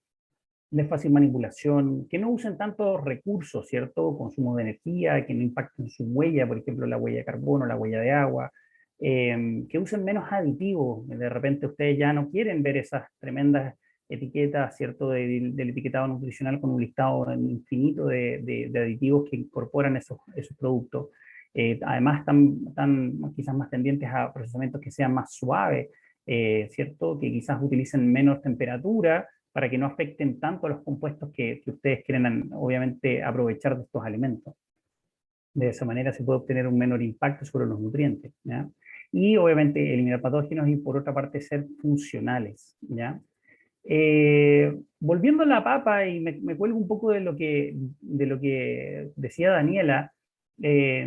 de fácil manipulación, que no usen tantos recursos, ¿cierto? Consumo de energía, que no impacten su huella, por ejemplo, la huella de carbono, la huella de agua, que usen menos aditivos. De repente ustedes ya no quieren ver esas tremendas etiquetas, ¿cierto?, del etiquetado nutricional con un listado infinito de aditivos que incorporan esos productos. Además, están quizás más tendientes a procesamientos que sean más suaves, ¿cierto?, que quizás utilicen menos temperatura para que no afecten tanto a los compuestos que ustedes quieren, obviamente, aprovechar de estos alimentos. De esa manera se puede obtener un menor impacto sobre los nutrientes, ¿ya? Y obviamente eliminar patógenos y por otra parte ser funcionales, ¿ya? Volviendo a la papa, y me cuelgo un poco de lo que decía Daniela,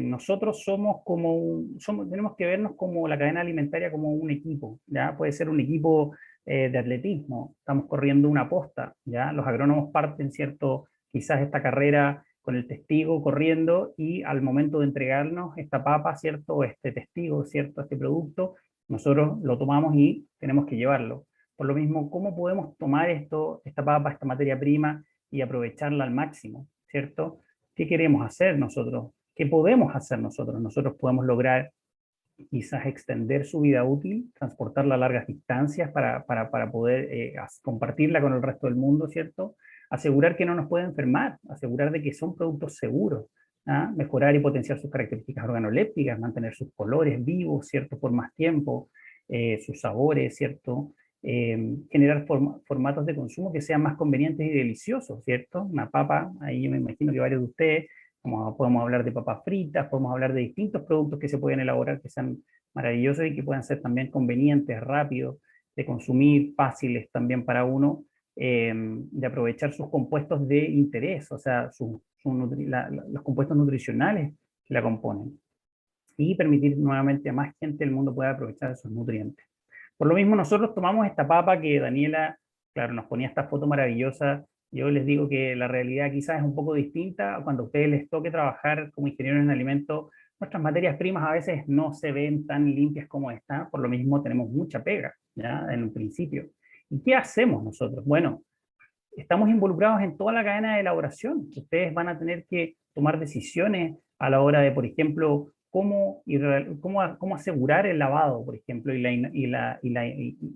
nosotros tenemos que vernos como la cadena alimentaria como un equipo, ¿ya? Puede ser un equipo de atletismo, estamos corriendo una posta, ¿ya? Los agrónomos parten, ¿cierto?, quizás esta carrera con el testigo corriendo, y al momento de entregarnos esta papa, ¿cierto?, o este testigo, ¿cierto?, este producto, nosotros lo tomamos y tenemos que llevarlo. Por lo mismo, ¿cómo podemos tomar esta papa, esta materia prima, y aprovecharla al máximo, ¿cierto? ¿Qué queremos hacer nosotros? ¿Qué podemos hacer nosotros? Nosotros podemos lograr quizás extender su vida útil, transportarla a largas distancias para poder compartirla con el resto del mundo, ¿cierto? Asegurar que no nos puede enfermar, asegurar de que son productos seguros, ¿ah? Mejorar y potenciar sus características organolépticas, mantener sus colores vivos, ¿cierto?, por más tiempo, sus sabores, ¿cierto? Generar formatos de consumo que sean más convenientes y deliciosos, ¿cierto? Una papa, ahí yo me imagino que varios de ustedes, como podemos hablar de papas fritas, podemos hablar de distintos productos que se pueden elaborar que sean maravillosos y que puedan ser también convenientes, rápidos, de consumir, fáciles también para uno, de aprovechar sus compuestos de interés, o sea, los compuestos nutricionales que la componen, y permitir nuevamente a más gente del mundo pueda aprovechar esos nutrientes. Por lo mismo, nosotros tomamos esta papa que Daniela, claro, nos ponía esta foto maravillosa. Yo les digo que la realidad quizás es un poco distinta. Cuando a ustedes les toque trabajar como ingenieros en alimentos, nuestras materias primas a veces no se ven tan limpias como esta. Por lo mismo tenemos mucha pega, ¿ya?, en un principio. ¿Y qué hacemos nosotros? Bueno, estamos involucrados en toda la cadena de elaboración. Ustedes van a tener que tomar decisiones a la hora de, por ejemplo, cómo asegurar el lavado, por ejemplo, y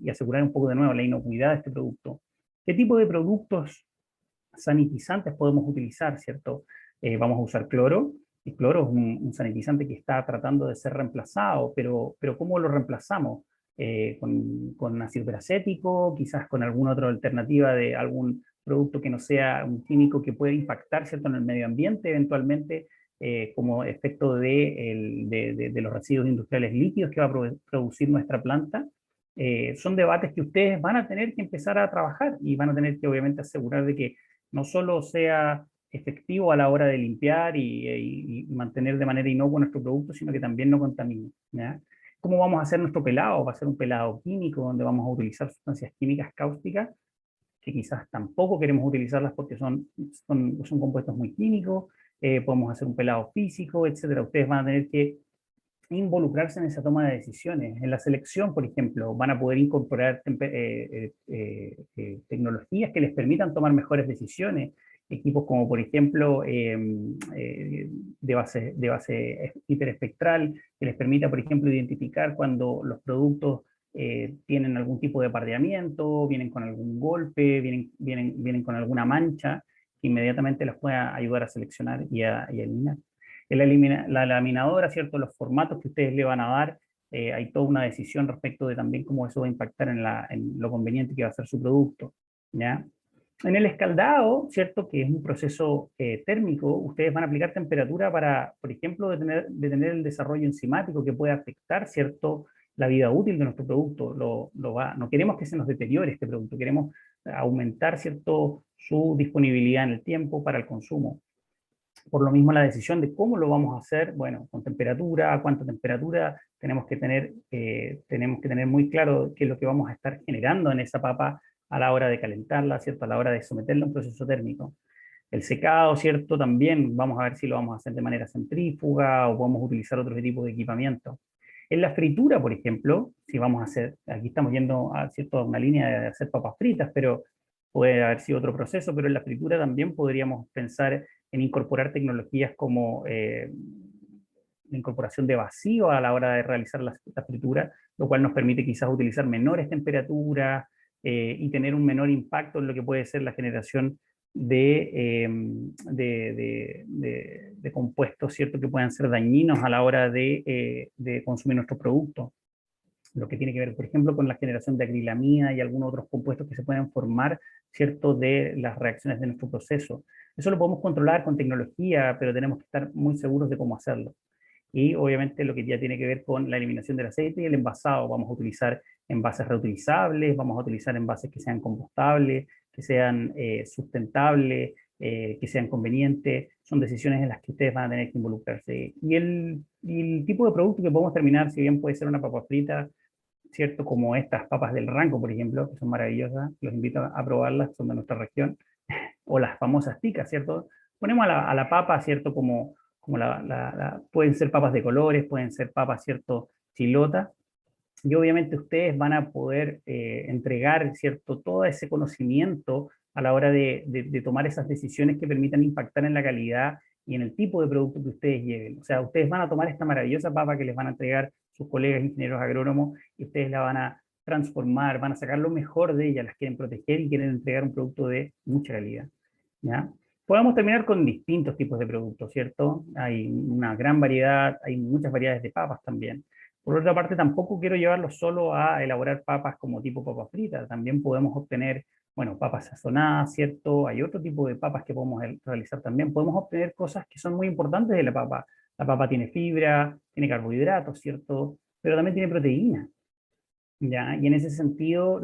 asegurar un poco de nuevo la inocuidad de este producto. ¿Qué tipo de productos sanitizantes podemos utilizar, ¿cierto? Vamos a usar cloro. El cloro es un sanitizante que está tratando de ser reemplazado, pero ¿cómo lo reemplazamos? Con ácido peracético, quizás con alguna otra alternativa de algún producto que no sea un químico que pueda impactar, ¿cierto?, en el medio ambiente eventualmente, como efecto de los residuos industriales líquidos que va a producir nuestra planta. Son debates que ustedes van a tener que empezar a trabajar y van a tener que obviamente asegurar de que no solo sea efectivo a la hora de limpiar y mantener de manera inocua nuestro producto, sino que también no contamine, ¿ya? ¿Cómo vamos a hacer nuestro pelado? Va a ser un pelado químico donde vamos a utilizar sustancias químicas cáusticas que quizás tampoco queremos utilizarlas porque son compuestos muy químicos. Podemos hacer un pelado físico, etcétera. Ustedes van a tener que involucrarse en esa toma de decisiones. En la selección, por ejemplo, van a poder incorporar tecnologías que les permitan tomar mejores decisiones. Equipos como, por ejemplo, de base hiperespectral, que les permita, por ejemplo, identificar cuando los productos tienen algún tipo de apareamiento, vienen con algún golpe, vienen con alguna mancha, que inmediatamente los pueda ayudar a seleccionar y a eliminar. La laminadora, ¿cierto?, los formatos que ustedes le van a dar, hay toda una decisión respecto de también cómo eso va a impactar en lo conveniente que va a ser su producto, ¿ya? En el escaldado, ¿cierto?, que es un proceso térmico, ustedes van a aplicar temperatura para, por ejemplo, detener el desarrollo enzimático que puede afectar, ¿cierto?, la vida útil de nuestro producto. No queremos que se nos deteriore este producto, queremos aumentar, ¿cierto?, su disponibilidad en el tiempo para el consumo. Por lo mismo, la decisión de cómo lo vamos a hacer, bueno, con temperatura, a cuánta temperatura, tenemos que tener muy claro qué es lo que vamos a estar generando en esa papa a la hora de calentarla, ¿cierto?, a la hora de someterla a un proceso térmico. El secado, ¿cierto?, también vamos a ver si lo vamos a hacer de manera centrífuga o podemos utilizar otro tipo de equipamiento. En la fritura, por ejemplo, si vamos a hacer, aquí estamos yendo a, ¿cierto?, a una línea de hacer papas fritas, pero puede haber sido otro proceso, pero en la fritura también podríamos pensar en incorporar tecnologías como la incorporación de vacío a la hora de realizar la fritura, lo cual nos permite quizás utilizar menores temperaturas y tener un menor impacto en lo que puede ser la generación de compuestos, ¿cierto?, que puedan ser dañinos a la hora de consumir nuestros productos. Lo que tiene que ver, por ejemplo, con la generación de acrilamida y algunos otros compuestos que se pueden formar, ¿cierto?, de las reacciones de nuestro proceso. Eso lo podemos controlar con tecnología, pero tenemos que estar muy seguros de cómo hacerlo. Y obviamente lo que ya tiene que ver con la eliminación del aceite y el envasado. Vamos a utilizar envases reutilizables, vamos a utilizar envases que sean compostables, que sean sustentables, que sean convenientes. Son decisiones en las que ustedes van a tener que involucrarse. Y el tipo de producto que podemos terminar, si bien puede ser una papa frita, ¿cierto?, como estas papas del Ranco, por ejemplo, que son maravillosas, los invito a probarlas, son de nuestra región, o las famosas ticas, ¿cierto? Ponemos a la papa, ¿cierto?, como pueden ser papas de colores, pueden ser papas, ¿cierto?, chilota, y obviamente ustedes van a poder entregar, ¿cierto?, todo ese conocimiento a la hora de tomar esas decisiones que permitan impactar en la calidad y en el tipo de producto que ustedes lleven. O sea, ustedes van a tomar esta maravillosa papa que les van a entregar sus colegas ingenieros agrónomos y ustedes la van a transformar, van a sacar lo mejor de ella, las quieren proteger y quieren entregar un producto de mucha calidad, ¿ya? Podemos terminar con distintos tipos de productos, ¿cierto? Hay una gran variedad, hay muchas variedades de papas también. Por otra parte, tampoco quiero llevarlo solo a elaborar papas como tipo papa frita, también podemos obtener, bueno, papas sazonadas, ¿cierto? Hay otro tipo de papas que podemos realizar también. Podemos obtener cosas que son muy importantes de la papa. La papa tiene fibra, tiene carbohidratos, ¿cierto? Pero también tiene proteína, ¿ya? Y en ese sentido,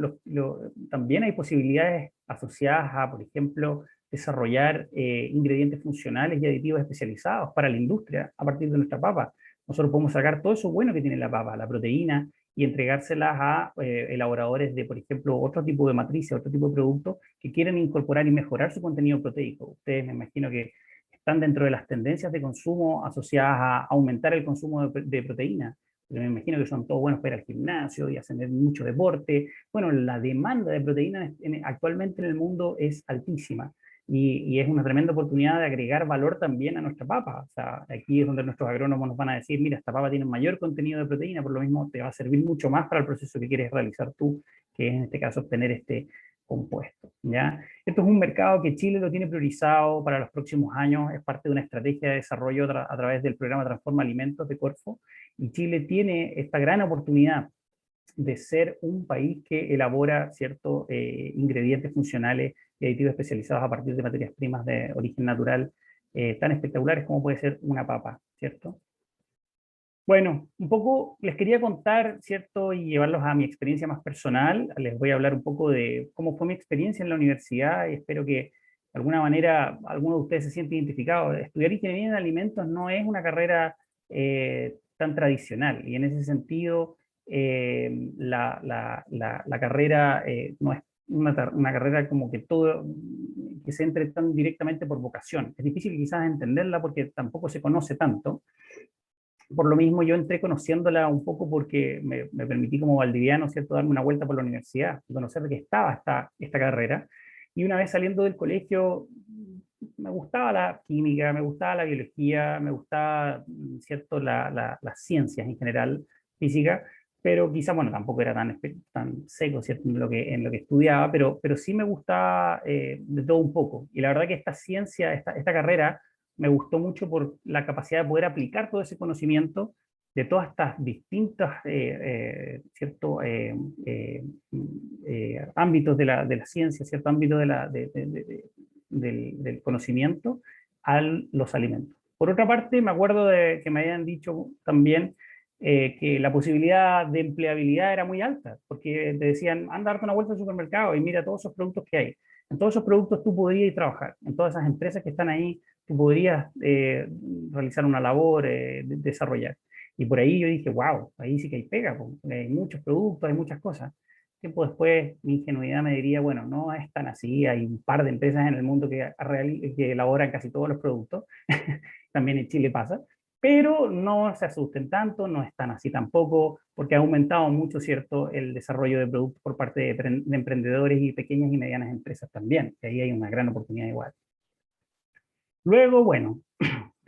también hay posibilidades asociadas a, por ejemplo, desarrollar ingredientes funcionales y aditivos especializados para la industria a partir de nuestra papa. Nosotros podemos sacar todo eso bueno que tiene la papa, la proteína, y entregárselas a elaboradores de, por ejemplo, otro tipo de matrices, otro tipo de productos que quieren incorporar y mejorar su contenido proteico. Ustedes me imagino que están dentro de las tendencias de consumo asociadas a aumentar el consumo de proteína. Pero me imagino que son todos buenos para ir al gimnasio y hacer mucho deporte. Bueno, la demanda de proteína actualmente en el mundo es altísima. Y es una tremenda oportunidad de agregar valor también a nuestra papa. O sea, aquí es donde nuestros agrónomos nos van a decir, mira, esta papa tiene un mayor contenido de proteína, por lo mismo te va a servir mucho más para el proceso que quieres realizar tú, que es en este caso obtener este compuesto, ¿ya? Esto es un mercado que Chile lo tiene priorizado para los próximos años, es parte de una estrategia de desarrollo a través del programa Transforma Alimentos de Corfo, y Chile tiene esta gran oportunidad de ser un país que elabora ciertos ingredientes funcionales y aditivos especializados a partir de materias primas de origen natural tan espectaculares como puede ser una papa, ¿cierto? Bueno, un poco les quería contar, ¿cierto? Y llevarlos a mi experiencia más personal. Les voy a hablar un poco de cómo fue mi experiencia en la universidad y espero que de alguna manera alguno de ustedes se siente identificado. Estudiar ingeniería en alimentos no es una carrera tan tradicional y en ese sentido la carrera no es una carrera como que todo, que se entre tan directamente por vocación. Es difícil quizás entenderla porque tampoco se conoce tanto. Por lo mismo yo entré conociéndola un poco porque me permití como valdiviano, ¿cierto?, darme una vuelta por la universidad y conocer de qué estaba esta carrera. Y una vez saliendo del colegio, me gustaba la química, me gustaba la biología, me gustaba, ¿cierto?, las ciencias en general, física, pero quizá, bueno, tampoco era tan seco, ¿cierto?, en lo que estudiaba, pero sí me gustaba de todo un poco. Y la verdad que esta ciencia, esta carrera, me gustó mucho por la capacidad de poder aplicar todo ese conocimiento de todas estas distintas ámbitos de la ciencia, cierto ámbito del conocimiento a los alimentos. Por otra parte, me acuerdo de que me habían dicho también que la posibilidad de empleabilidad era muy alta, porque te decían, anda a darte una vuelta al supermercado y mira todos esos productos que hay. En todos esos productos tú podrías trabajar, en todas esas empresas que están ahí, tú podrías realizar una labor, desarrollar. Y por ahí yo dije, wow, ahí sí que hay pega, hay muchos productos, hay muchas cosas. Tiempo después, mi ingenuidad me diría, bueno, no es tan así, hay un par de empresas en el mundo que elaboran casi todos los productos, también en Chile pasa, pero no se asusten tanto, no es tan así tampoco, porque ha aumentado mucho, ¿cierto?, el desarrollo de productos por parte de emprendedores y pequeñas y medianas empresas también, que ahí hay una gran oportunidad igual. Luego, bueno,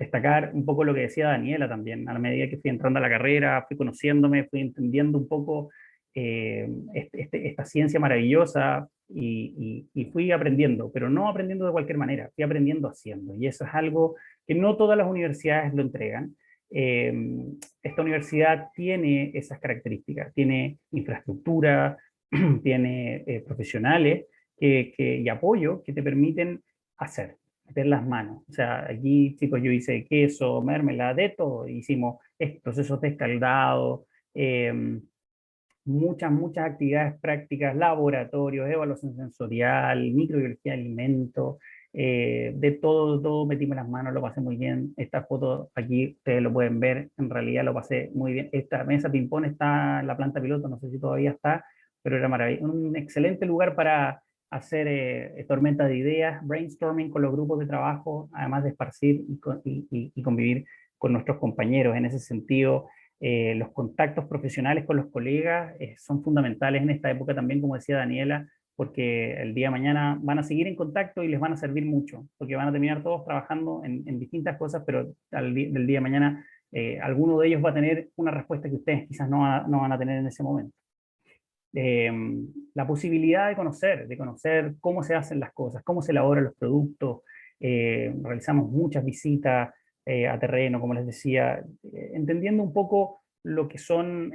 destacar un poco lo que decía Daniela también. A la medida que fui entrando a la carrera, fui conociéndome, fui entendiendo un poco esta ciencia maravillosa y fui aprendiendo, pero no aprendiendo de cualquier manera, fui aprendiendo haciendo. Y eso es algo que no todas las universidades lo entregan. Esta universidad tiene esas características, tiene infraestructura, tiene profesionales y apoyo que te permiten hacer, meter las manos. O sea, aquí, chicos, yo hice queso, mermelada, de todo. Hicimos procesos de escaldado, muchas actividades prácticas, laboratorios, evaluación sensorial, microbiología de alimentos, de todo metimos las manos, lo pasé muy bien. Esta foto aquí ustedes lo pueden ver, en realidad lo pasé muy bien. Esta mesa ping-pong está en la planta piloto, no sé si todavía está, pero era maravilloso. Un excelente lugar para hacer tormentas de ideas, brainstorming con los grupos de trabajo, además de esparcir y convivir con nuestros compañeros. En ese sentido, los contactos profesionales con los colegas son fundamentales en esta época también, como decía Daniela, porque el día de mañana van a seguir en contacto y les van a servir mucho, porque van a terminar todos trabajando en distintas cosas, pero del día de mañana alguno de ellos va a tener una respuesta que ustedes quizás no van a tener en ese momento. La posibilidad de conocer cómo se hacen las cosas, cómo se elaboran los productos. Realizamos muchas visitas a terreno, como les decía, entendiendo un poco lo que son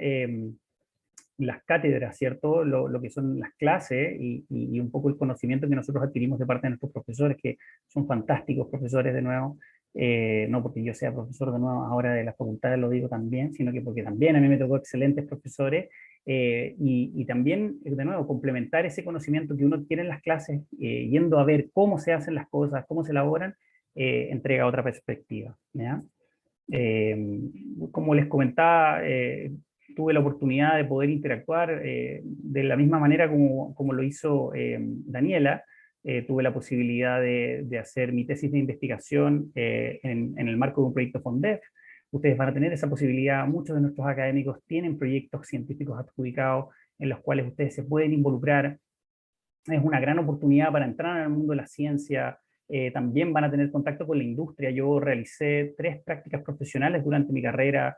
las cátedras, ¿cierto? Lo que son las clases y un poco el conocimiento que nosotros adquirimos de parte de nuestros profesores, que son fantásticos profesores de nuevo. No porque yo sea profesor de nuevo ahora de la facultad, lo digo también, sino que porque también a mí me tocó excelentes profesores y también, de nuevo, complementar ese conocimiento que uno tiene en las clases, yendo a ver cómo se hacen las cosas, cómo se elaboran, entrega otra perspectiva, ¿ya? Como les comentaba, tuve la oportunidad de poder interactuar de la misma manera como lo hizo Daniela. Tuve la posibilidad de hacer mi tesis de investigación en el marco de un proyecto FONDEF. Ustedes van a tener esa posibilidad, muchos de nuestros académicos tienen proyectos científicos adjudicados en los cuales ustedes se pueden involucrar. Es una gran oportunidad para entrar al mundo de la ciencia. También van a tener contacto con la industria. Yo realicé 3 prácticas profesionales durante mi carrera.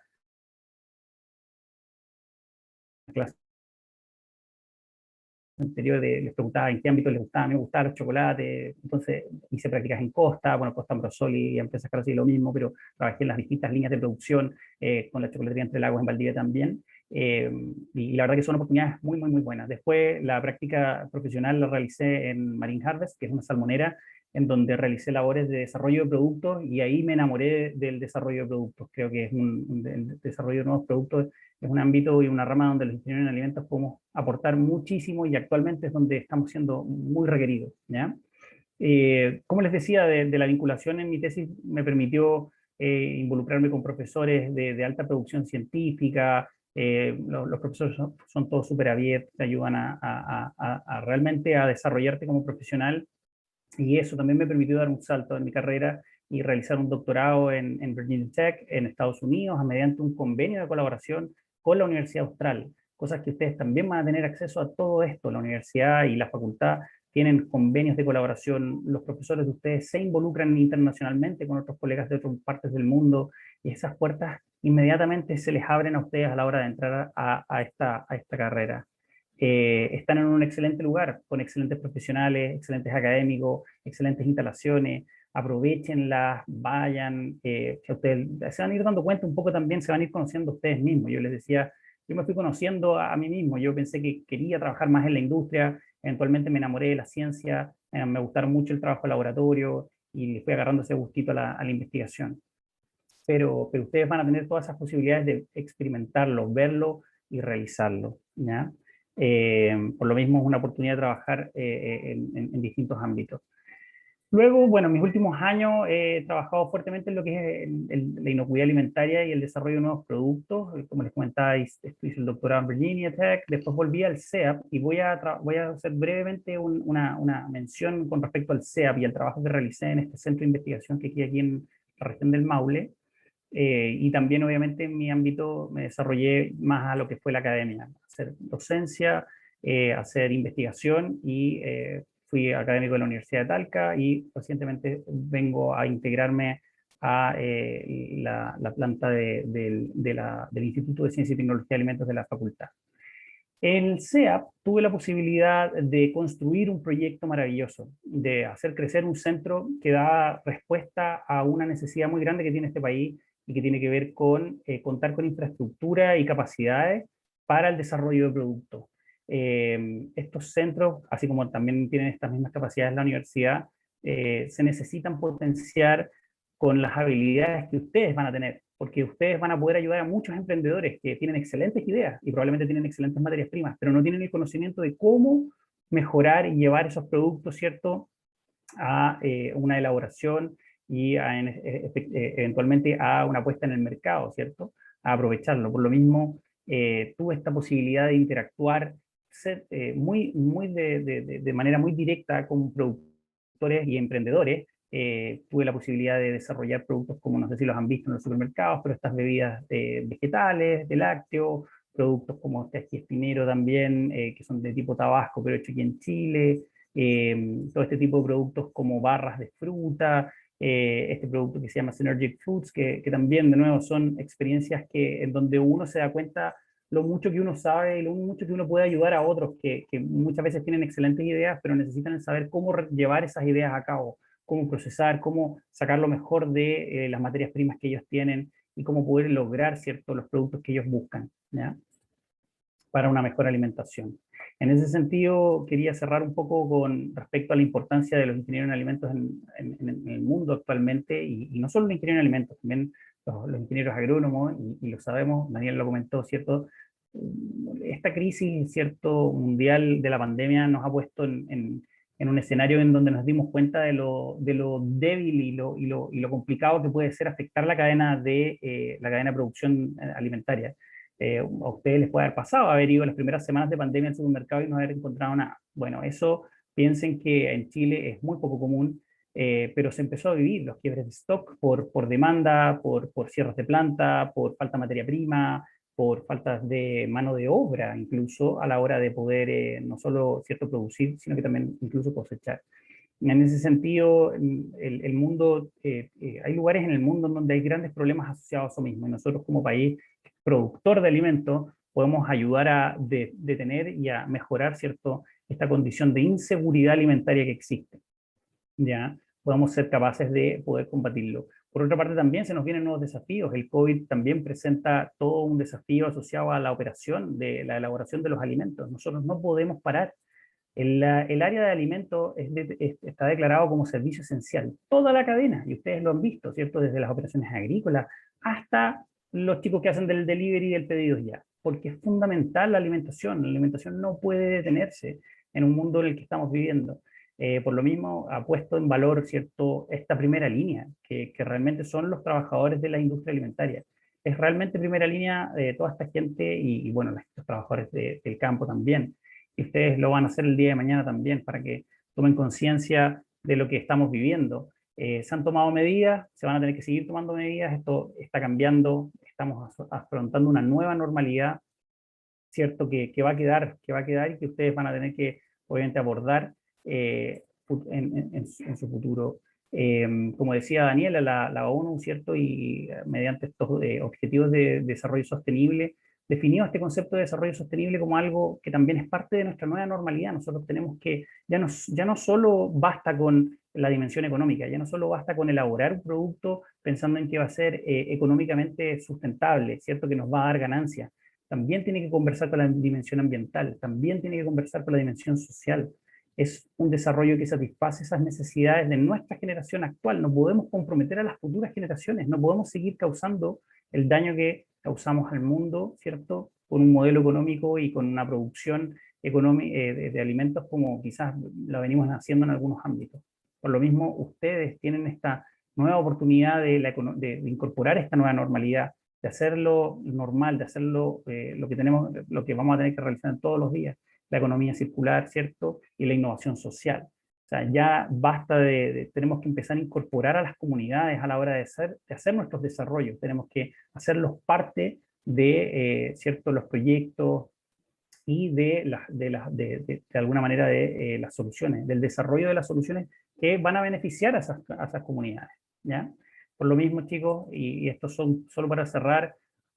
Clase anterior les preguntaba en qué ámbito les gustaba. A mí me gustaba el chocolate, entonces hice prácticas en Costa, bueno, Costa Ambrosoli y empresas casi lo mismo, pero trabajé en las distintas líneas de producción, con la chocolatería Entre Lagos en Valdivia también, y la verdad que son oportunidades muy buenas. Después la práctica profesional la realicé en Marine Harvest, que es una salmonera, en donde realicé labores de desarrollo de productos, y ahí me enamoré del desarrollo de productos. Creo que el desarrollo de nuevos productos es un ámbito y una rama donde los ingenieros en alimentos podemos aportar muchísimo, y actualmente es donde estamos siendo muy requeridos, ¿ya? Como les decía, de la vinculación en mi tesis me permitió involucrarme con profesores de alta producción científica. Los profesores son todos súper abiertos, te ayudan a realmente a desarrollarte como profesional, y eso también me permitió dar un salto en mi carrera y realizar un doctorado en Virginia Tech en Estados Unidos, mediante un convenio de colaboración con la Universidad Austral, cosas que ustedes también van a tener acceso a todo esto. La universidad y la facultad tienen convenios de colaboración, los profesores de ustedes se involucran internacionalmente con otros colegas de otras partes del mundo, y esas puertas inmediatamente se les abren a ustedes a la hora de entrar a esta carrera. Están en un excelente lugar, con excelentes profesionales, excelentes académicos, excelentes instalaciones. Aprovechenlas, vayan, que ustedes se van a ir dando cuenta un poco también, se van a ir conociendo ustedes mismos. Yo les decía, yo me fui conociendo a mí mismo, yo pensé que quería trabajar más en la industria, eventualmente me enamoré de la ciencia, me gustaron mucho el trabajo de laboratorio y le fui agarrando ese gustito a la investigación. Pero ustedes van a tener todas esas posibilidades de experimentarlo, verlo y realizarlo, ¿ya? Por lo mismo es una oportunidad de trabajar en distintos ámbitos. Luego, bueno, en mis últimos años he trabajado fuertemente en lo que es la inocuidad alimentaria y el desarrollo de nuevos productos. Como les comentaba, hice el doctorado en Virginia Tech, después volví al CEAP, y voy a hacer brevemente una mención con respecto al CEAP y al trabajo que realicé en este centro de investigación que queda aquí en la región del Maule. Y también, obviamente, en mi ámbito me desarrollé más a lo que fue la academia, hacer docencia, hacer investigación, y fui académico de la Universidad de Talca, y recientemente vengo a integrarme a la planta del Instituto de Ciencia y Tecnología de Alimentos de la facultad. En el CEAP tuve la posibilidad de construir un proyecto maravilloso, de hacer crecer un centro que da respuesta a una necesidad muy grande que tiene este país y que tiene que ver con contar con infraestructura y capacidades para el desarrollo de productos. Estos centros, así como también tienen estas mismas capacidades en la universidad, se necesitan potenciar con las habilidades que ustedes van a tener, porque ustedes van a poder ayudar a muchos emprendedores que tienen excelentes ideas y probablemente tienen excelentes materias primas, pero no tienen el conocimiento de cómo mejorar y llevar esos productos, ¿cierto?, a una elaboración y eventualmente a una puesta en el mercado, ¿cierto?, a aprovecharlo. Por lo mismo, tuve esta posibilidad de interactuar de manera muy directa con productores y emprendedores. Tuve la posibilidad de desarrollar productos como, no sé si los han visto en los supermercados, pero estas bebidas vegetales, de lácteo, productos como este ají espinero también, que son de tipo tabasco, pero hecho aquí en Chile, todo este tipo de productos como barras de fruta, este producto que se llama Synergic Foods, que también, de nuevo, son experiencias en donde uno se da cuenta lo mucho que uno sabe y lo mucho que uno puede ayudar a otros que muchas veces tienen excelentes ideas, pero necesitan saber cómo llevar esas ideas a cabo, cómo procesar, cómo sacar lo mejor de las materias primas que ellos tienen y cómo poder lograr, ¿cierto?, los productos que ellos buscan, ¿ya?, para una mejor alimentación. En ese sentido, quería cerrar un poco con respecto a la importancia de los ingenieros en alimentos en el mundo actualmente, y no solo los ingenieros en alimentos, también los ingenieros agrónomos, y lo sabemos, Daniel lo comentó, ¿cierto? Esta crisis, ¿cierto?, mundial de la pandemia nos ha puesto en un escenario en donde nos dimos cuenta de lo débil y lo complicado que puede ser afectar la cadena de producción alimentaria. A ustedes les puede haber pasado haber ido las primeras semanas de pandemia al supermercado y no haber encontrado nada. Bueno, eso piensen que en Chile es muy poco común, pero se empezó a vivir los quiebres de stock por demanda, por cierres de planta, por falta de materia prima, por faltas de mano de obra, incluso a la hora de poder no solo, ¿cierto?, producir, sino que también incluso cosechar. En ese sentido, el mundo, hay lugares en el mundo en donde hay grandes problemas asociados a eso mismo, y nosotros como país productor de alimentos podemos ayudar a detener y a mejorar, ¿cierto?, esta condición de inseguridad alimentaria que existe. ¿Ya? Podemos ser capaces de poder combatirlo. Por otra parte, también se nos vienen nuevos desafíos. El COVID también presenta todo un desafío asociado a la operación de la elaboración de los alimentos. Nosotros no podemos parar. El área de alimentos está declarado como servicio esencial. Toda la cadena, y ustedes lo han visto, ¿cierto? Desde las operaciones agrícolas hasta los chicos que hacen del delivery y del pedido ya. Porque es fundamental la alimentación. La alimentación no puede detenerse en un mundo en el que estamos viviendo. Por lo mismo, ha puesto en valor, ¿cierto?, esta primera línea, que realmente son los trabajadores de la industria alimentaria. Es realmente primera línea de toda esta gente y bueno, los trabajadores del campo también. Y ustedes lo van a hacer el día de mañana también para que tomen conciencia de lo que estamos viviendo. Se han tomado medidas, se van a tener que seguir tomando medidas, esto está cambiando, estamos afrontando una nueva normalidad, ¿cierto?, que va a quedar y que ustedes van a tener que, obviamente, abordar en su futuro. Como decía Daniela, la ONU, ¿cierto?, y mediante estos objetivos de desarrollo sostenible, definió este concepto de desarrollo sostenible como algo que también es parte de nuestra nueva normalidad. Nosotros tenemos que, ya no solo basta con la dimensión económica, ya no solo basta con elaborar un producto pensando en que va a ser económicamente sustentable, ¿cierto?, que nos va a dar ganancias. También tiene que conversar con la dimensión ambiental, también tiene que conversar con la dimensión social. Es un desarrollo que satisface esas necesidades de nuestra generación actual. No podemos comprometer a las futuras generaciones, no podemos seguir causando el daño que causamos al mundo, ¿cierto?, con un modelo económico y con una producción de alimentos como quizás la venimos haciendo en algunos ámbitos. Por lo mismo, ustedes tienen esta nueva oportunidad de incorporar esta nueva normalidad, de hacerlo normal, de hacerlo lo que vamos a tener que realizar en todos los días, la economía circular, ¿cierto?, y la innovación social. O sea, ya basta tenemos que empezar a incorporar a las comunidades a la hora de hacer nuestros desarrollos, tenemos que hacerlos parte de, ¿cierto?, los proyectos y de alguna manera de las soluciones, del desarrollo de las soluciones que van a beneficiar a esas comunidades, ¿ya? Por lo mismo, chicos, y estos son solo para cerrar,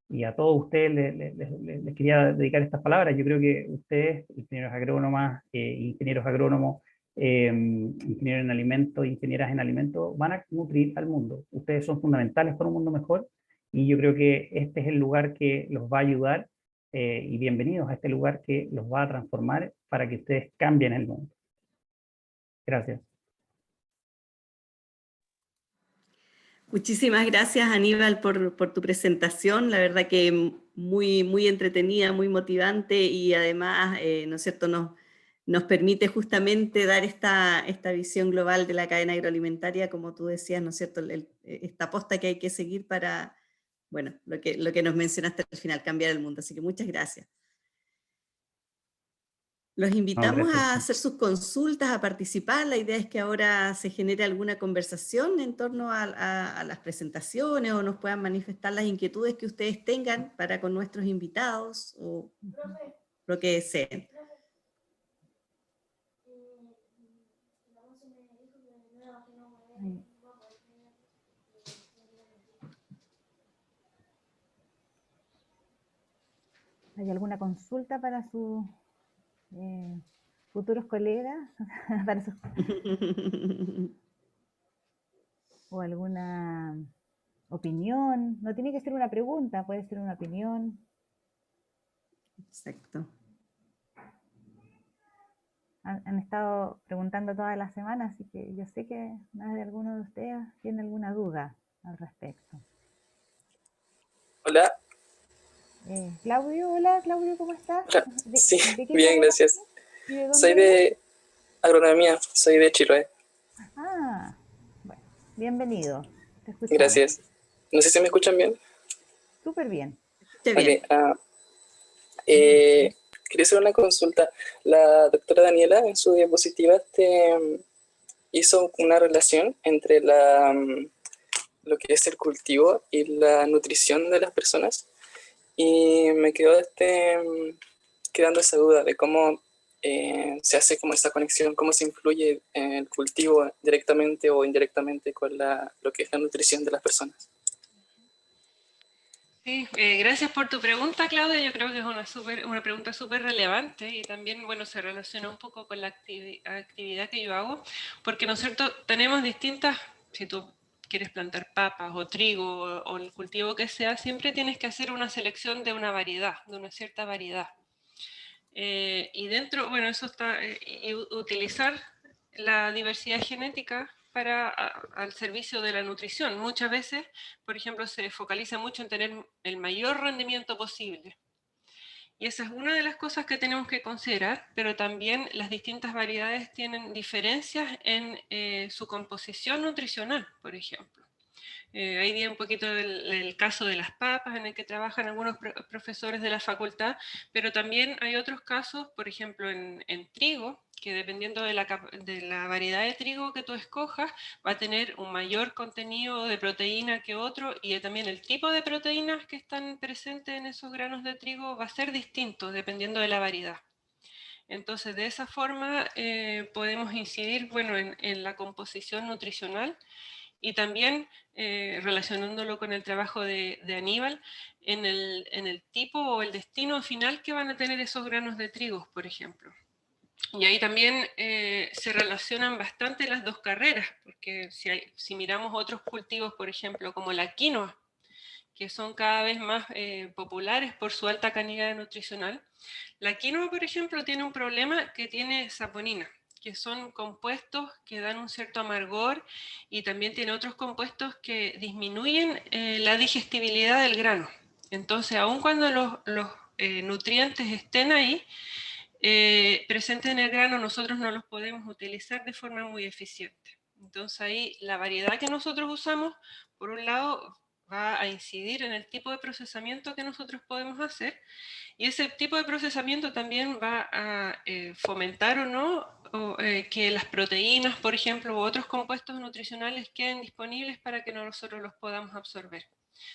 y a todos ustedes les quería dedicar estas palabras. Yo creo que ustedes, ingenieros agrónomos, ingenieros en alimentos, ingenieras en alimentos, van a nutrir al mundo. Ustedes son fundamentales para un mundo mejor, y yo creo que este es el lugar que los va a ayudar, y bienvenidos a este lugar que los va a transformar para que ustedes cambien el mundo. Gracias. Muchísimas gracias, Aníbal, por tu presentación. La verdad que muy entretenida, muy motivante, y además, ¿no es cierto?, nos permite justamente dar esta visión global de la cadena agroalimentaria, como tú decías, ¿no es cierto?, esta posta que hay que seguir para, bueno, lo que nos mencionaste al final, cambiar el mundo. Así que muchas gracias. Los invitamos a hacer sus consultas, a participar. La idea es que ahora se genere alguna conversación en torno a las presentaciones, o nos puedan manifestar las inquietudes que ustedes tengan para con nuestros invitados, o lo que deseen. ¿Hay alguna consulta para sus futuros colegas? ¿O alguna opinión? No tiene que ser una pregunta, puede ser una opinión. Exacto. Han estado preguntando todas las semanas, así que yo sé que más de alguno de ustedes tiene alguna duda al respecto. Hola. Claudio, hola Claudio, ¿cómo estás? Hola. Sí, ¿De qué bien, gracias. ¿Y de dónde soy de agronomía, soy de Chiloé. Ah, bueno, bienvenido. Te escuchamos. Gracias. No sé si me escuchan bien. Súper bien. Bien. Quería hacer una consulta. La doctora Daniela en su diapositiva hizo una relación entre lo que es el cultivo y la nutrición de las personas, y me quedó quedando esa duda de cómo se hace como esa conexión, cómo se influye en el cultivo directamente o indirectamente con lo que es la nutrición de las personas. Sí, gracias por tu pregunta, Claudia. Yo creo que es una pregunta súper relevante, y también, bueno, se relaciona un poco con la actividad que yo hago, porque, ¿no es cierto?, tenemos distintas, si tú quieres plantar papas o trigo o el cultivo que sea, siempre tienes que hacer una selección de una variedad, de una cierta variedad. Y dentro, bueno, eso está, utilizar la diversidad genética al servicio de la nutrición. Muchas veces, por ejemplo, se focaliza mucho en tener el mayor rendimiento posible. Y esa es una de las cosas que tenemos que considerar, pero también las distintas variedades tienen diferencias en su composición nutricional, por ejemplo. Ahí vi un poquito el caso de las papas, en el que trabajan algunos profesores de la facultad, pero también hay otros casos, por ejemplo, en trigo, que dependiendo de la variedad de trigo que tú escojas, va a tener un mayor contenido de proteína que otro, y también el tipo de proteínas que están presentes en esos granos de trigo va a ser distinto dependiendo de la variedad. Entonces, de esa forma podemos incidir, bueno, en la composición nutricional, y también relacionándolo con el trabajo de Aníbal, en el tipo o el destino final que van a tener esos granos de trigo, por ejemplo. Y ahí también se relacionan bastante las dos carreras, porque si miramos otros cultivos, por ejemplo, como la quinoa, que son cada vez más populares por su alta calidad nutricional, la quinoa, por ejemplo, tiene un problema que tiene saponina, que son compuestos que dan un cierto amargor, y también tiene otros compuestos que disminuyen la digestibilidad del grano. Entonces, aun cuando los nutrientes estén ahí, presentes en el grano, nosotros no los podemos utilizar de forma muy eficiente. Entonces ahí la variedad que nosotros usamos, por un lado, va a incidir en el tipo de procesamiento que nosotros podemos hacer, y ese tipo de procesamiento también va a fomentar o no que las proteínas, por ejemplo, u otros compuestos nutricionales queden disponibles para que nosotros los podamos absorber.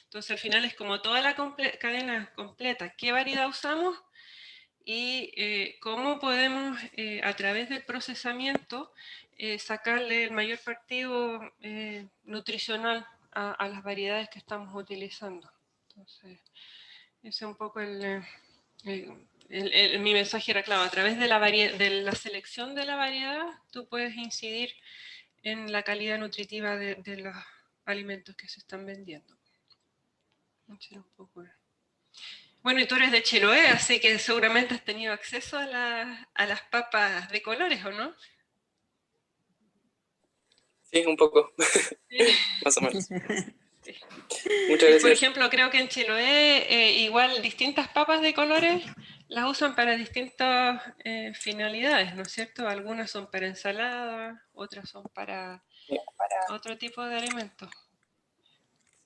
Entonces al final es como toda la cadena completa, qué variedad usamos y cómo podemos a través del procesamiento sacarle el mayor partido nutricional a las variedades que estamos utilizando. Entonces, ese es un poco mi mensaje era claro, a través de la selección de la variedad, tú puedes incidir en la calidad nutritiva de los alimentos que se están vendiendo. Bueno, y tú eres de Chiloé, así que seguramente has tenido acceso a las papas de colores, ¿o no? Sí, un poco, Sí. más o menos. Sí. Muchas gracias. Por ejemplo, creo que en Chiloé igual distintas papas de colores las usan para distintas finalidades, ¿no es cierto? Algunas son para ensalada, otras son para otro tipo de alimentos.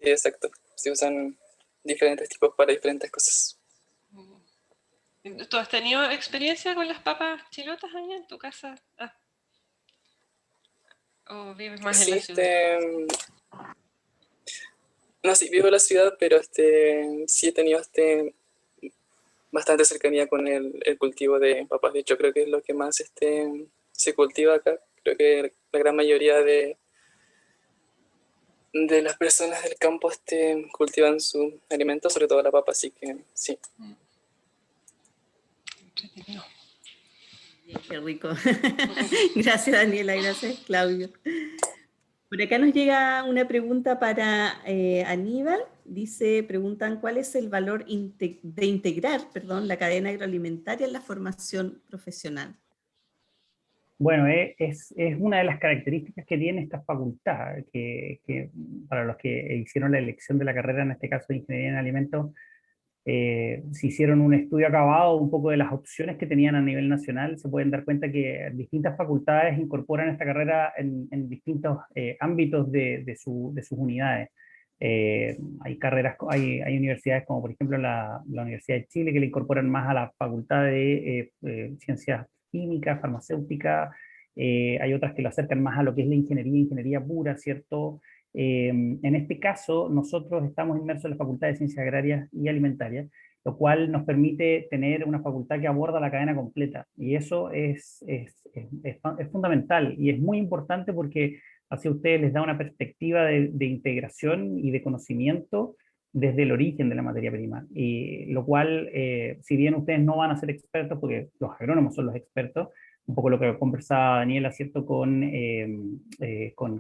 Sí, exacto. Se usan diferentes tipos para diferentes cosas. ¿Tú has tenido experiencia con las papas chilotas allá en tu casa? ¿O vives más en la ciudad? No, sí, vivo en la ciudad, pero sí he tenido bastante cercanía con el cultivo de papas. De hecho, creo que es lo que más se cultiva acá. Creo que la gran mayoría de las personas del campo cultivan su alimento, sobre todo la papa, así que sí. Qué rico. Gracias, Daniela, gracias, Claudio. Por acá nos llega una pregunta para Aníbal. Preguntan, ¿cuál es el valor de integrar, la cadena agroalimentaria en la formación profesional? Bueno, es una de las características que tiene esta facultad, que para los que hicieron la elección de la carrera, en este caso de Ingeniería en Alimentos, si hicieron un estudio acabado un poco de las opciones que tenían a nivel nacional, se pueden dar cuenta que distintas facultades incorporan esta carrera en distintos ámbitos de sus unidades. Hay carreras, hay universidades como por ejemplo la Universidad de Chile que le incorporan más a la facultad de ciencias químicas, farmacéuticas, hay otras que lo acercan más a lo que es la ingeniería pura, ¿cierto? En este caso, nosotros estamos inmersos en la Facultad de Ciencias Agrarias y Alimentarias, lo cual nos permite tener una facultad que aborda la cadena completa. Y eso es fundamental y es muy importante porque así a ustedes les da una perspectiva de integración y de conocimiento desde el origen de la materia prima. Y lo cual, si bien ustedes no van a ser expertos, porque los agrónomos son los expertos, un poco lo que conversaba Daniela, ¿cierto?, con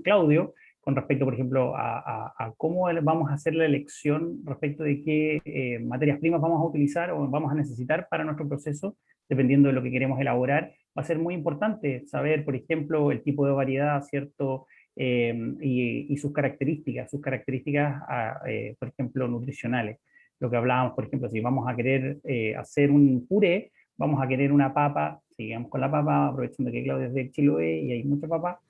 Claudio, con respecto, por ejemplo, a cómo vamos a hacer la elección respecto de qué materias primas vamos a utilizar o vamos a necesitar para nuestro proceso, dependiendo de lo que queremos elaborar. Va a ser muy importante saber, por ejemplo, el tipo de variedad, ¿cierto?, y sus características, por ejemplo, nutricionales. Lo que hablábamos, por ejemplo, si vamos a querer hacer un puré, vamos a querer una papa, sigamos con la papa, aprovechando que Claudia es de Chiloé y hay mucha papa,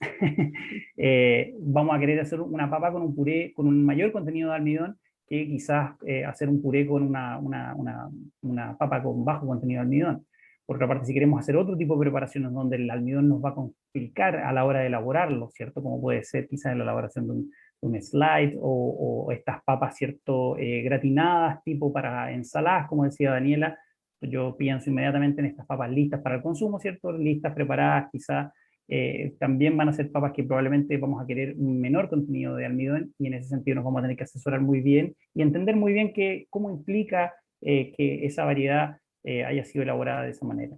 vamos a querer hacer una papa con un puré con un mayor contenido de almidón que quizás hacer un puré con una papa con bajo contenido de almidón. Por otra parte, si queremos hacer otro tipo de preparaciones donde el almidón nos va a complicar a la hora de elaborarlo, ¿cierto? Como puede ser quizás en la elaboración de un slide o estas papas, ¿cierto? Gratinadas, tipo para ensaladas, como decía Daniela. Yo pienso inmediatamente en estas papas listas para el consumo, ¿cierto? Listas, preparadas, quizás también van a ser papas que probablemente vamos a querer un menor contenido de almidón y en ese sentido nos vamos a tener que asesorar muy bien y entender muy bien cómo implica que esa variedad haya sido elaborada de esa manera.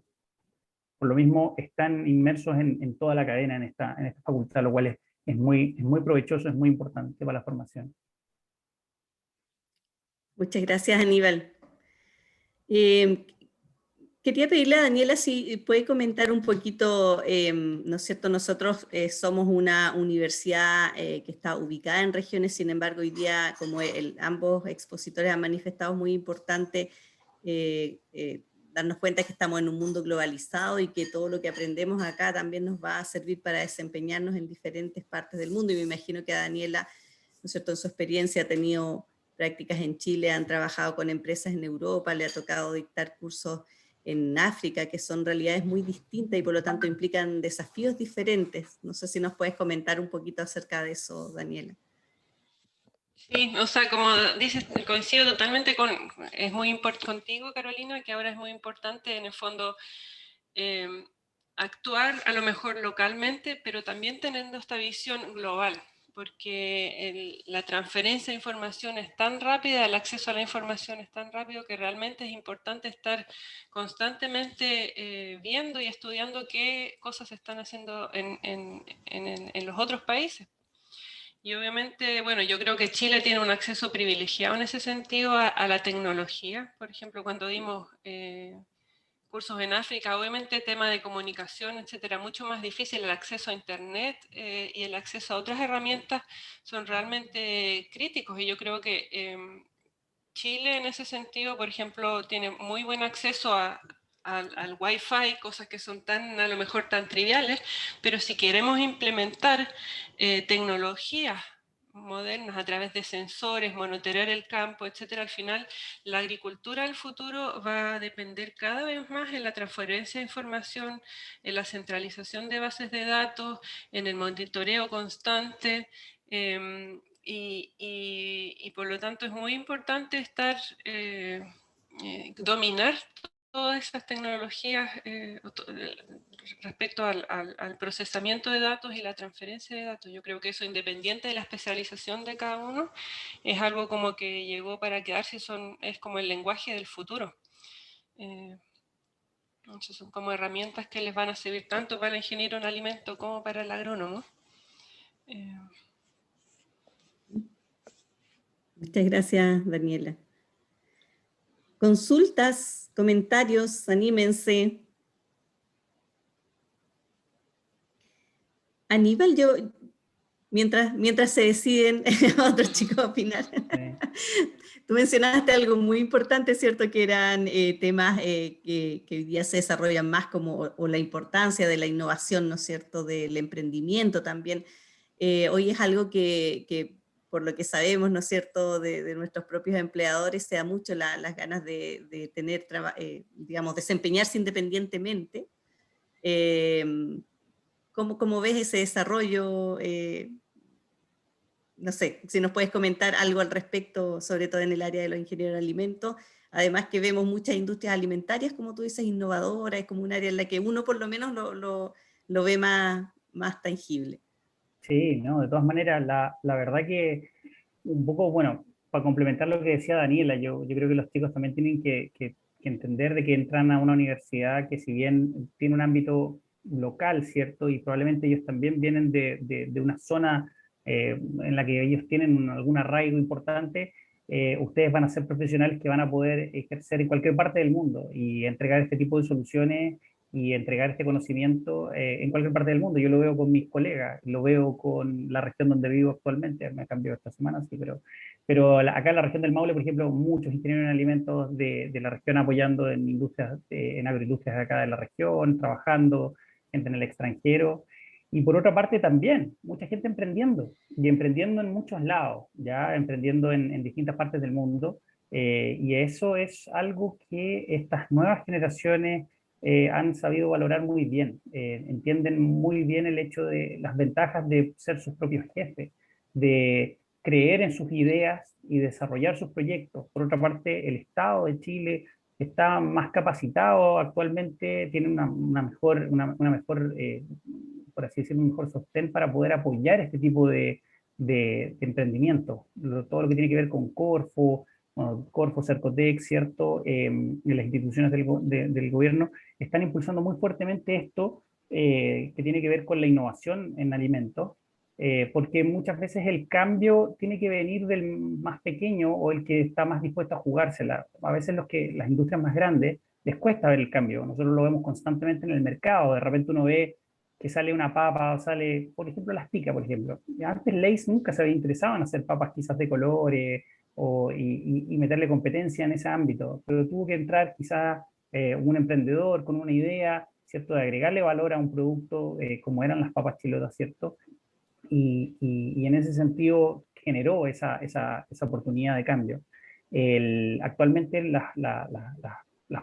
Por lo mismo, están inmersos en toda la cadena en esta facultad, lo cual es muy provechoso, es muy importante para la formación. Muchas gracias, Aníbal. Quería pedirle a Daniela si puede comentar un poquito, ¿no es cierto? Nosotros somos una universidad que está ubicada en regiones, sin embargo, hoy día, como ambos expositores han manifestado, es muy importante darnos cuenta que estamos en un mundo globalizado y que todo lo que aprendemos acá también nos va a servir para desempeñarnos en diferentes partes del mundo. Y me imagino que a Daniela, ¿no es cierto?, en su experiencia ha tenido prácticas en Chile, han trabajado con empresas en Europa, le ha tocado dictar cursos en África, que son realidades muy distintas y por lo tanto implican desafíos diferentes. No sé si nos puedes comentar un poquito acerca de eso, Daniela. Sí, o sea, como dices, coincido totalmente es muy importante contigo, Carolina, que ahora es muy importante en el fondo actuar a lo mejor localmente, pero también teniendo esta visión global. porque la transferencia de información es tan rápida, el acceso a la información es tan rápido que realmente es importante estar constantemente viendo y estudiando qué cosas se están haciendo en los otros países. Y obviamente, bueno, yo creo que Chile tiene un acceso privilegiado en ese sentido a la tecnología. Por ejemplo, cuando dimos cursos en África, obviamente tema de comunicación, etcétera, mucho más difícil. El acceso a internet y el acceso a otras herramientas son realmente críticos, y yo creo que Chile en ese sentido, por ejemplo, tiene muy buen acceso al Wi-Fi, cosas que son a lo mejor tan triviales, pero si queremos implementar tecnologías modernas a través de sensores, monitorear el campo, etcétera, al final la agricultura del futuro va a depender cada vez más en la transferencia de información, en la centralización de bases de datos, en el monitoreo constante, y por lo tanto es muy importante dominar todas esas tecnologías respecto al procesamiento de datos y la transferencia de datos. Yo creo que eso, independiente de la especialización de cada uno, es algo como que llegó para quedarse, es como el lenguaje del futuro. Entonces son como herramientas que les van a servir tanto para el ingeniero en alimento como para el agrónomo. Muchas gracias, Daniela. Consultas, comentarios, anímense. Aníbal, mientras se deciden otros chicos a opinar. Sí. Tú mencionaste algo muy importante, ¿cierto? Que eran temas que hoy día se desarrollan más, como o la importancia de la innovación, ¿no es cierto? Del emprendimiento también. Hoy es algo que por lo que sabemos, ¿no es cierto?, de nuestros propios empleadores, se da mucho las ganas de tener, digamos, desempeñarse independientemente. ¿Cómo ves ese desarrollo? No sé, si nos puedes comentar algo al respecto, sobre todo en el área de los ingenieros de alimentos. Además que vemos muchas industrias alimentarias, como tú dices, innovadoras, es como un área en la que uno por lo menos lo ve más tangible. Sí, no, de todas maneras, la verdad que un poco, bueno, para complementar lo que decía Daniela, yo creo que los chicos también tienen que entender de que entran a una universidad que, si bien tiene un ámbito local, ¿cierto? Y probablemente ellos también vienen de una zona en la que ellos tienen algún arraigo importante, ustedes van a ser profesionales que van a poder ejercer en cualquier parte del mundo y entregar este tipo de soluciones y entregar este conocimiento en cualquier parte del mundo. Yo lo veo con mis colegas, lo veo con la región donde vivo actualmente, me cambió esta semana, sí, pero acá en la región del Maule, por ejemplo, muchos ingenieros en alimentos de la región apoyando en industrias, en agroindustrias de acá de la región, trabajando, gente en el extranjero. Y por otra parte también, mucha gente emprendiendo, y emprendiendo en muchos lados, ya emprendiendo en distintas partes del mundo, y eso es algo que estas nuevas generaciones han sabido valorar muy bien, entienden muy bien el hecho de las ventajas de ser sus propios jefes, de creer en sus ideas y desarrollar sus proyectos. Por otra parte, el Estado de Chile está más capacitado actualmente, tiene una mejor, por así decirlo, un mejor sostén para poder apoyar este tipo de emprendimiento. Todo lo que tiene que ver con Corfo, Corfo, Cercotec, ¿cierto? Las instituciones del gobierno están impulsando muy fuertemente esto que tiene que ver con la innovación en alimentos, porque muchas veces el cambio tiene que venir del más pequeño o el que está más dispuesto a jugársela. A veces las industrias más grandes les cuesta ver el cambio. Nosotros lo vemos constantemente en el mercado. De repente uno ve que sale una papa o sale, por ejemplo, las picas, por ejemplo. Antes Lay's nunca se había interesado en hacer papas quizás de colores y meterle competencia en ese ámbito, pero tuvo que entrar quizás un emprendedor con una idea, ¿cierto?, de agregarle valor a un producto como eran las papas chilotas, ¿cierto? Y en ese sentido generó esa oportunidad de cambio. Actualmente las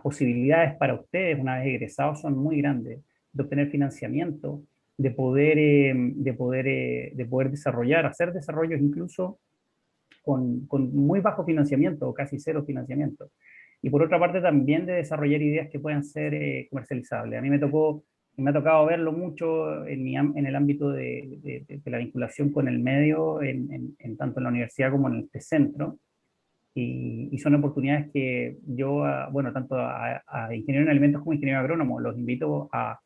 posibilidades para ustedes, una vez egresados, son muy grandes, de obtener financiamiento, de poder desarrollar, hacer desarrollos incluso con muy bajo financiamiento o casi cero financiamiento. Y por otra parte también de desarrollar ideas que puedan ser comercializables. A mí me tocó me ha tocado verlo mucho en el ámbito de la vinculación con el medio, en tanto en la universidad como en el centro. Y son oportunidades que yo, bueno, tanto a ingenieros en alimentos como ingenieros agrónomos, los invito a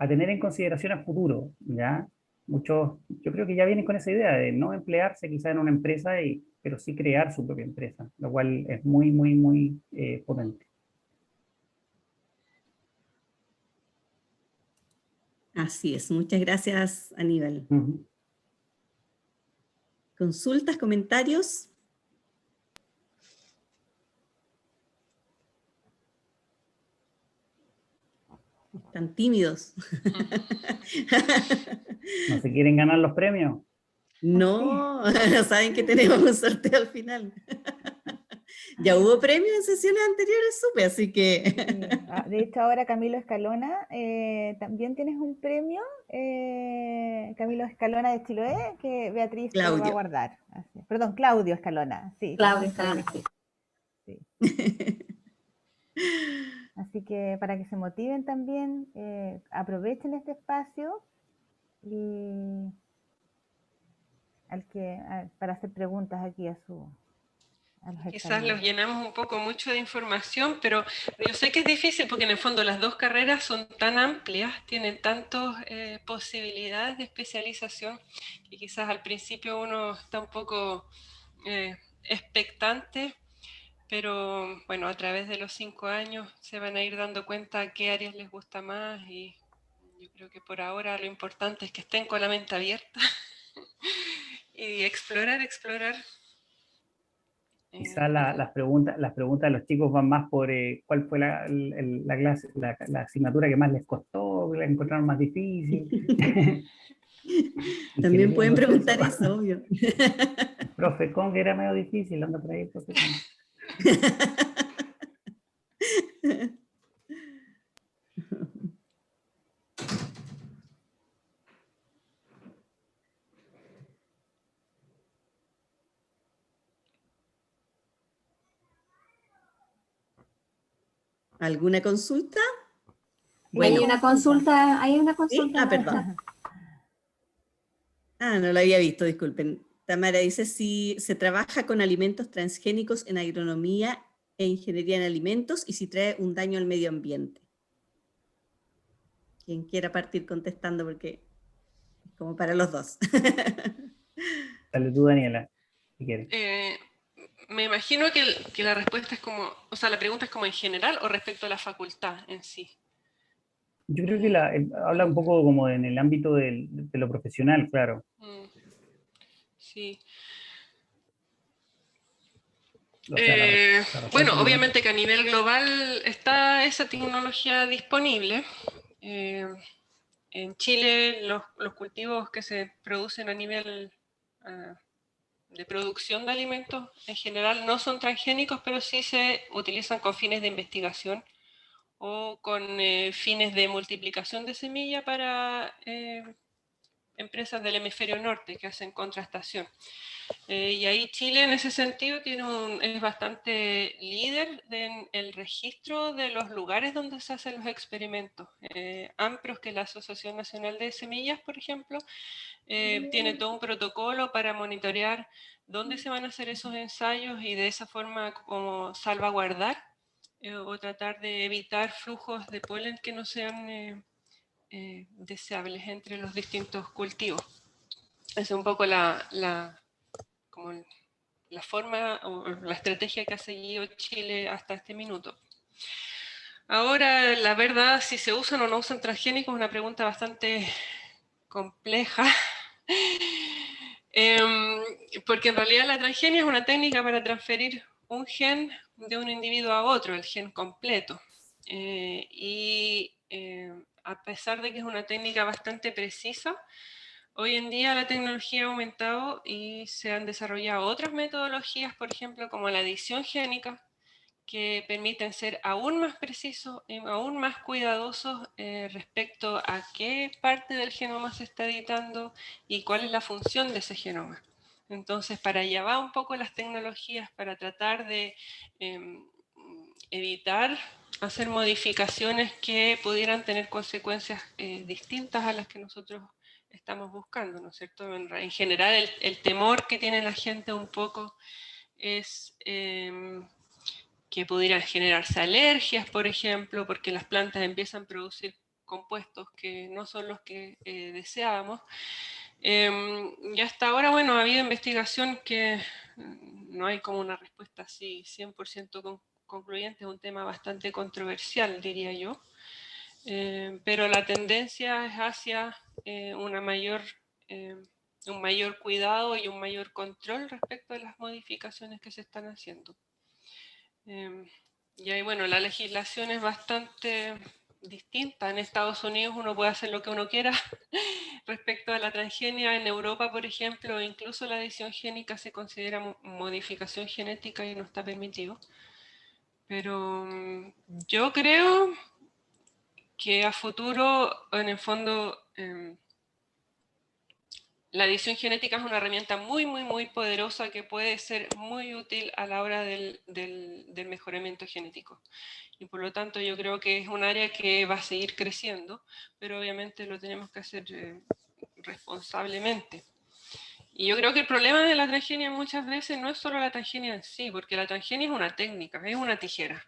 tener en consideración a futuro, ¿ya? Muchos, yo creo que ya vienen con esa idea de no emplearse quizá en una empresa, pero sí crear su propia empresa, lo cual es muy, muy, muy potente. Así es, muchas gracias, Aníbal. ¿Consultas, comentarios? Están tímidos. ¿No se quieren ganar los premios? No, saben que tenemos un sorteo al final. Ya hubo premios en sesiones anteriores, supe, así que... Sí. De hecho, ahora Camilo Escalona, también tienes un premio, Camilo Escalona de Chiloé, que Beatriz te lo va a guardar. Así. Perdón, Claudio Escalona, sí. Claudio Escalona, sí. Así que para que se motiven también, aprovechen este espacio y para hacer preguntas aquí a los Quizás los llenamos un poco mucho de información, pero yo sé que es difícil porque en el fondo las dos carreras son tan amplias, tienen tantas posibilidades de especialización, y quizás al principio uno está un poco expectante, pero bueno, a través de los 5 años se van a ir dando cuenta qué áreas les gusta más, y yo creo que por ahora lo importante es que estén con la mente abierta y explorar. Quizás las preguntas de los chicos van más por cuál fue la clase, la asignatura que más les costó, que la encontraron más difícil. También pueden preguntar eso, obvio. Profe Kong era medio difícil, anda por ahí, profe Kong. ¿Alguna consulta? Bueno, hay una consulta. ¿Sí? Perdón. No la había visto, disculpen. Tamara dice si se trabaja con alimentos transgénicos en agronomía e ingeniería en alimentos y si trae un daño al medio ambiente. Quien quiera partir contestando porque es como para los dos. Dale tú, Daniela, si quieres. Me imagino que la respuesta es como, o sea, la pregunta es como en general o respecto a la facultad en sí. Yo creo que habla un poco como en el ámbito de lo profesional, claro. Sí. Bueno, obviamente que a nivel global está esa tecnología disponible. En Chile los cultivos que se producen a nivel de producción de alimentos en general no son transgénicos, pero sí se utilizan con fines de investigación o con fines de multiplicación de semilla para empresas del hemisferio norte que hacen contrastación. Y ahí Chile en ese sentido es bastante líder en el registro de los lugares donde se hacen los experimentos. AMPROS, que es la Asociación Nacional de Semillas, por ejemplo, tiene todo un protocolo para monitorear dónde se van a hacer esos ensayos y de esa forma como salvaguardar o tratar de evitar flujos de polen que no sean deseables entre los distintos cultivos. Es un poco como la forma o la estrategia que ha seguido Chile hasta este minuto. Ahora, la verdad, si se usan o no usan transgénicos es una pregunta bastante compleja, porque en realidad la transgenia es una técnica para transferir un gen de un individuo a otro, el gen completo. A pesar de que es una técnica bastante precisa, hoy en día la tecnología ha aumentado y se han desarrollado otras metodologías, por ejemplo, como la edición génica, que permiten ser aún más precisos y aún más cuidadosos respecto a qué parte del genoma se está editando y cuál es la función de ese genoma. Entonces, para allá va un poco las tecnologías para tratar de evitar hacer modificaciones que pudieran tener consecuencias distintas a las que nosotros estamos buscando, ¿no es cierto? En general, el temor que tiene la gente un poco es que pudieran generarse alergias, por ejemplo, porque las plantas empiezan a producir compuestos que no son los que deseábamos. Y hasta ahora, bueno, ha habido investigación que no hay como una respuesta así 100% concluyente, es un tema bastante controversial, diría yo. Pero la tendencia es hacia un mayor cuidado y un mayor control respecto a las modificaciones que se están haciendo. Y ahí, bueno, la legislación es bastante distinta. En Estados Unidos uno puede hacer lo que uno quiera respecto a la transgenia. En Europa, por ejemplo, incluso la edición génica se considera modificación genética y no está permitido. Pero yo creo que a futuro, en el fondo, la edición genética es una herramienta muy, muy, muy poderosa que puede ser muy útil a la hora del mejoramiento genético. Y por lo tanto yo creo que es un área que va a seguir creciendo, pero obviamente lo tenemos que hacer responsablemente. Y yo creo que el problema de la transgenia muchas veces no es solo la transgenia en sí, porque la transgenia es una técnica, es una tijera.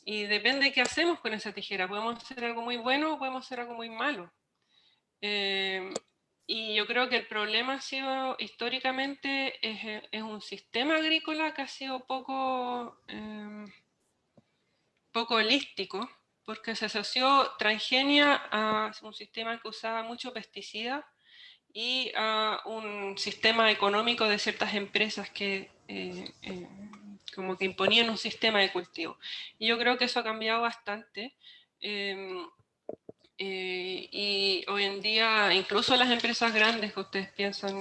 Y depende de qué hacemos con esa tijera. Podemos hacer algo muy bueno o podemos hacer algo muy malo. Y yo creo que el problema ha sido, históricamente, es un sistema agrícola que ha sido poco holístico, porque se asoció transgenia a un sistema que usaba mucho pesticida y a un sistema económico de ciertas empresas que como que imponían un sistema de cultivo. Y yo creo que eso ha cambiado bastante. Y hoy en día, incluso las empresas grandes que ustedes piensan,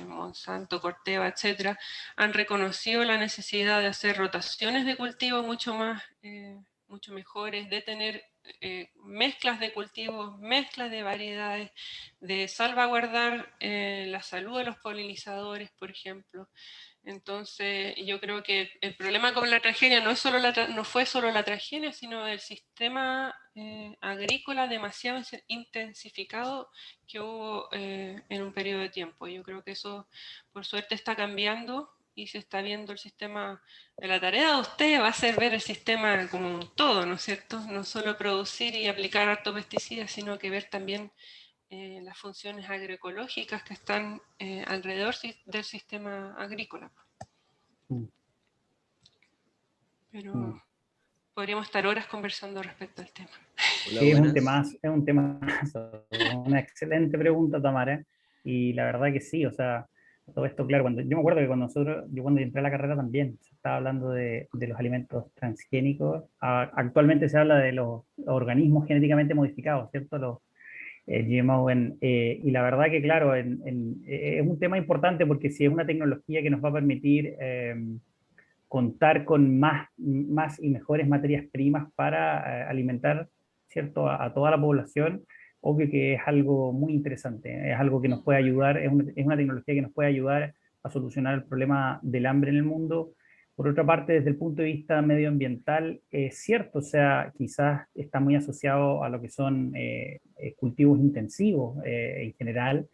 Monsanto, Corteva, etcétera, han reconocido la necesidad de hacer rotaciones de cultivo mucho mejores, de tener mezclas de cultivos, mezclas de variedades, de salvaguardar la salud de los polinizadores, por ejemplo. Entonces, yo creo que el problema con la transgenia no fue solo la transgenia, sino el sistema agrícola demasiado intensificado que hubo en un periodo de tiempo. Yo creo que eso, por suerte, está cambiando y se está viendo el sistema. La tarea de usted va a ser ver el sistema como un todo, ¿no es cierto? No solo producir y aplicar harto pesticidas, sino que ver también las funciones agroecológicas que están alrededor del sistema agrícola. Pero podríamos estar horas conversando respecto al tema. Sí, es un tema, una excelente pregunta, Tamara, y la verdad que sí, o sea, todo esto, claro, yo me acuerdo que yo cuando entré a la carrera también se estaba hablando de los alimentos transgénicos. Actualmente se habla de los organismos genéticamente modificados, ¿cierto? Los GMO, y la verdad que, claro, es un tema importante porque si es una tecnología que nos va a permitir contar con más y mejores materias primas para alimentar, ¿cierto?, a toda la población, obvio que es algo muy interesante, es algo que nos puede ayudar, es una tecnología que nos puede ayudar a solucionar el problema del hambre en el mundo. Por otra parte, desde el punto de vista medioambiental, es cierto, o sea, quizás está muy asociado a lo que son cultivos intensivos en general,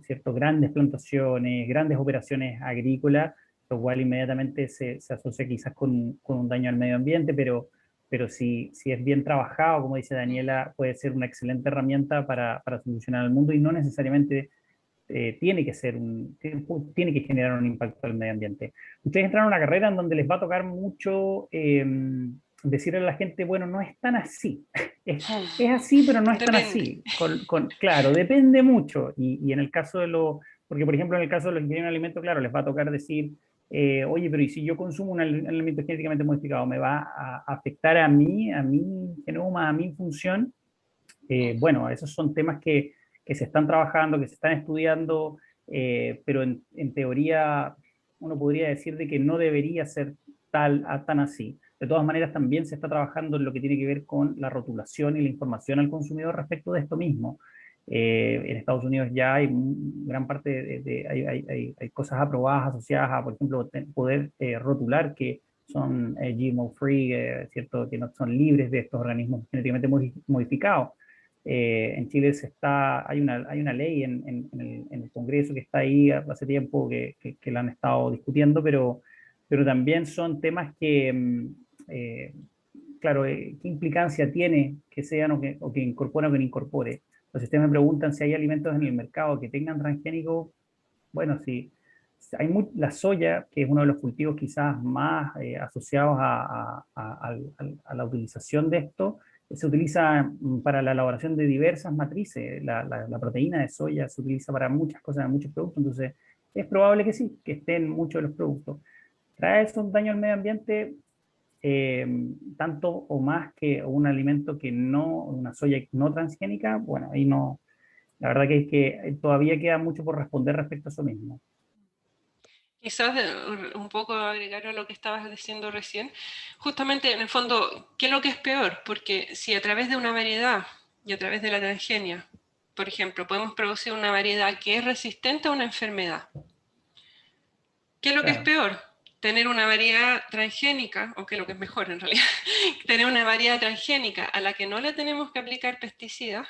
¿cierto? Grandes plantaciones, grandes operaciones agrícolas, lo cual inmediatamente se asocia quizás con un daño al medio ambiente, pero si es bien trabajado, como dice Daniela, puede ser una excelente herramienta para solucionar el mundo y no necesariamente tiene que generar un impacto al medio ambiente. Ustedes entraron a una carrera en donde les va a tocar mucho decirle a la gente, bueno, no es tan así. Es así, pero no es tan así. Claro, depende mucho. Y en el caso porque por ejemplo en el caso de los ingenieros en alimentos, claro, les va a tocar decir, oye, pero ¿y si yo consumo un alimento genéticamente modificado, me va a afectar a mi genoma, a mi función? Bueno, esos son temas que se están trabajando, que se están estudiando, pero en teoría uno podría decir de que no debería ser tan así. De todas maneras, también se está trabajando en lo que tiene que ver con la rotulación y la información al consumidor respecto de esto mismo. En Estados Unidos ya hay gran parte hay cosas aprobadas asociadas a, por ejemplo, poder rotular que son GMO free, ¿cierto? Que no son libres de estos organismos genéticamente modificados. En Chile hay una ley en el Congreso que está ahí hace tiempo que la han estado discutiendo, pero también son temas que, claro, ¿qué implicancia tiene que sean o que incorporen o que no incorpore? Los sistemas me preguntan si hay alimentos en el mercado que tengan transgénicos. Bueno, sí, la soya, que es uno de los cultivos quizás más asociados a la utilización de esto, se utiliza para la elaboración de diversas matrices. La proteína de soya se utiliza para muchas cosas, en muchos productos, entonces es probable que sí, que estén muchos de los productos. ¿Trae eso un daño al medio ambiente? Tanto o más que un alimento que no, una soya no transgénica. Bueno, ahí no, la verdad que todavía queda mucho por responder respecto a eso mismo. Quizás un poco agregar a lo que estabas diciendo recién, justamente en el fondo, ¿qué es lo que es peor? Porque si a través de una variedad y a través de la transgenia, por ejemplo, podemos producir una variedad que es resistente a una enfermedad, ¿qué es lo que es peor? Tener una variedad transgénica, o que es lo que es mejor en realidad, tener una variedad transgénica a la que no le tenemos que aplicar pesticidas,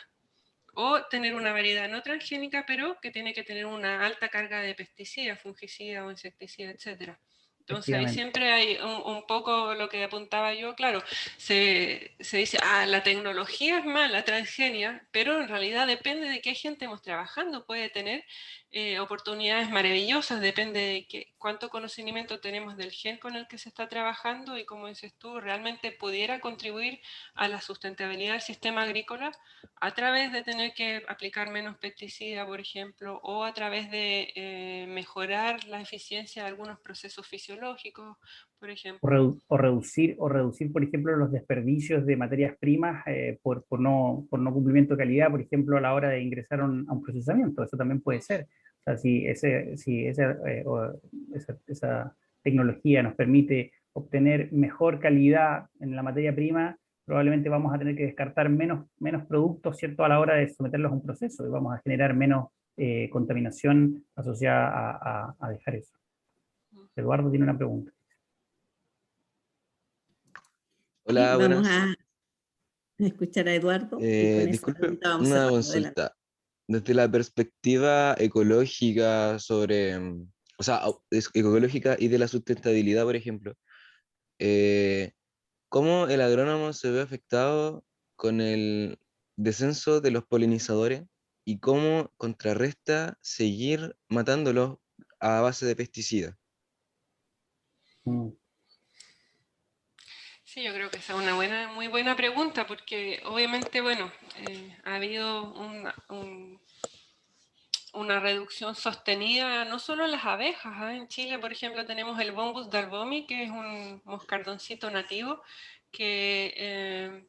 o tener una variedad no transgénica, pero que tiene que tener una alta carga de pesticidas, fungicidas o insecticidas, etc. Entonces ahí siempre hay un poco lo que apuntaba yo, claro, se dice, la tecnología es mala, transgenia, pero en realidad depende de qué gente estemos trabajando, puede tener oportunidades maravillosas, depende de cuánto conocimiento tenemos del gen con el que se está trabajando y, como dices tú, realmente pudiera contribuir a la sustentabilidad del sistema agrícola a través de tener que aplicar menos pesticida, por ejemplo, o a través de mejorar la eficiencia de algunos procesos fisiológicos, por ejemplo. O reducir, por ejemplo, los desperdicios de materias primas por no cumplimiento de calidad, por ejemplo, a la hora de ingresar a un procesamiento. Eso también puede ser. O sea, si esa tecnología nos permite obtener mejor calidad en la materia prima, probablemente vamos a tener que descartar menos productos, ¿cierto?, a la hora de someterlos a un proceso y vamos a generar menos contaminación asociada a dejar eso. Eduardo tiene una pregunta. Hola, vamos buenas. a escuchar a Eduardo. Y con Disculpe, una consulta. Desde la perspectiva ecológica sobre, o sea, ecológica y de la sustentabilidad, por ejemplo, ¿cómo el agrónomo se ve afectado con el descenso de los polinizadores y cómo contrarresta seguir matándolos a base de pesticidas? Sí, yo creo que esa es una muy buena pregunta, porque obviamente, bueno, ha habido una reducción sostenida, no solo en las abejas. En Chile, por ejemplo, tenemos el Bombus darbomi, que es un moscardoncito nativo, que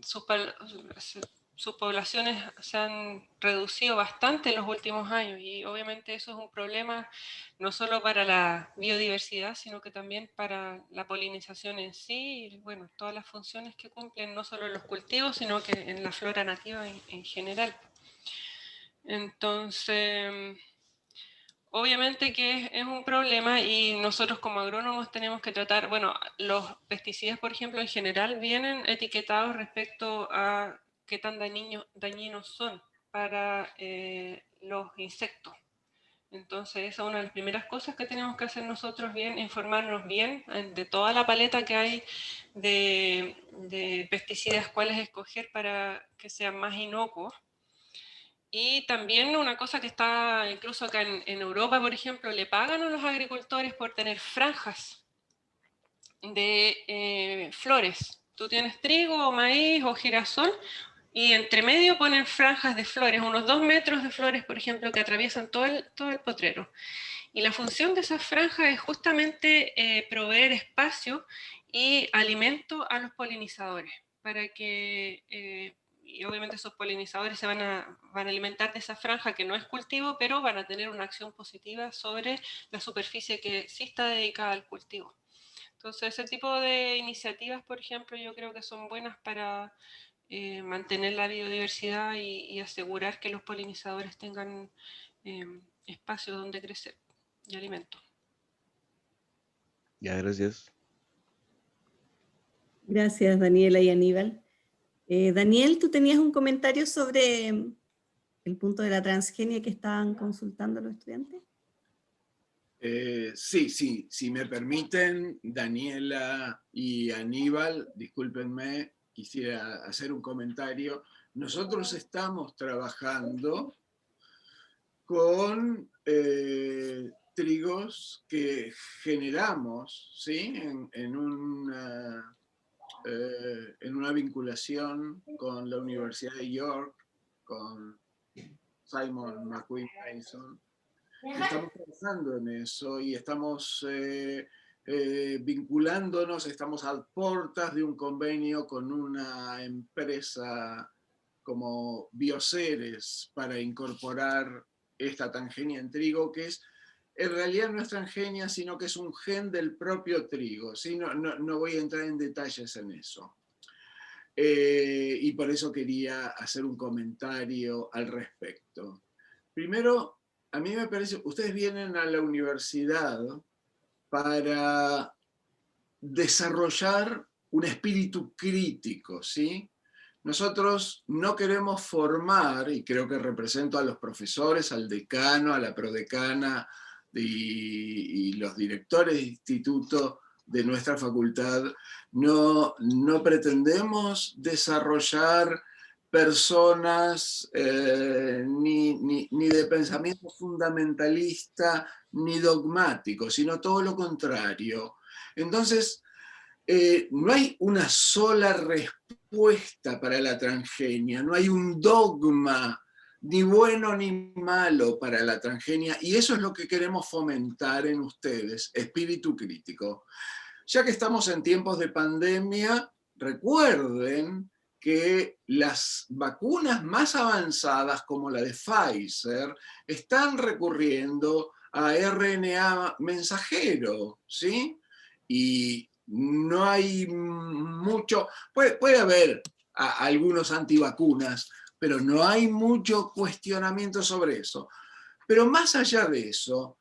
sus poblaciones se han reducido bastante en los últimos años, y obviamente eso es un problema no solo para la biodiversidad, sino que también para la polinización en sí, y bueno, todas las funciones que cumplen, no solo en los cultivos, sino que en la flora nativa en general. Entonces, obviamente que es un problema, y nosotros como agrónomos tenemos que tratar, bueno, los pesticidas, por ejemplo, en general vienen etiquetados respecto a qué tan dañinos son para los insectos. Entonces, esa es una de las primeras cosas que tenemos que hacer nosotros bien, informarnos bien de toda la paleta que hay de pesticidas, cuáles escoger para que sean más inocuos. Y también una cosa que está incluso acá en Europa, por ejemplo, le pagan a los agricultores por tener franjas de flores. Tú tienes trigo, o maíz o girasol, y entre medio ponen franjas de flores, unos 2 metros de flores, por ejemplo, que atraviesan todo el potrero. Y la función de esas franjas es justamente proveer espacio y alimento a los polinizadores, para que, y obviamente esos polinizadores se van a alimentar de esa franja que no es cultivo, pero van a tener una acción positiva sobre la superficie que sí está dedicada al cultivo. Entonces, ese tipo de iniciativas, por ejemplo, yo creo que son buenas para mantener la biodiversidad y asegurar que los polinizadores tengan espacio donde crecer y alimento. Ya, gracias. Gracias, Daniela y Aníbal. Daniel, tú tenías un comentario sobre el punto de la transgenia que estaban consultando los estudiantes. Sí, si me permiten, Daniela y Aníbal, discúlpenme, quisiera hacer un comentario. Nosotros estamos trabajando con trigos que generamos, ¿sí? en una vinculación con la Universidad de York, con Simon McQueen Mason. Estamos trabajando en eso y estamos vinculándonos, estamos a puertas de un convenio con una empresa como Bioceres para incorporar esta transgenia en trigo, que es, en realidad no es transgenia, sino que es un gen del propio trigo, ¿sí? No voy a entrar en detalles en eso. Y por eso quería hacer un comentario al respecto. Primero, a mí me parece, ustedes vienen a la universidad para desarrollar un espíritu crítico, ¿sí? Nosotros no queremos formar, y creo que represento a los profesores, al decano, a la prodecana y los directores de instituto de nuestra facultad, no pretendemos desarrollar personas ni de pensamiento fundamentalista ni dogmático, sino todo lo contrario. Entonces, no hay una sola respuesta para la transgenia, no hay un dogma ni bueno ni malo para la transgenia, y eso es lo que queremos fomentar en ustedes, espíritu crítico. Ya que estamos en tiempos de pandemia, recuerden que las vacunas más avanzadas, como la de Pfizer, están recurriendo a RNA mensajero, ¿sí? Y no hay mucho, puede haber algunos antivacunas, pero no hay mucho cuestionamiento sobre eso. Pero más allá de eso,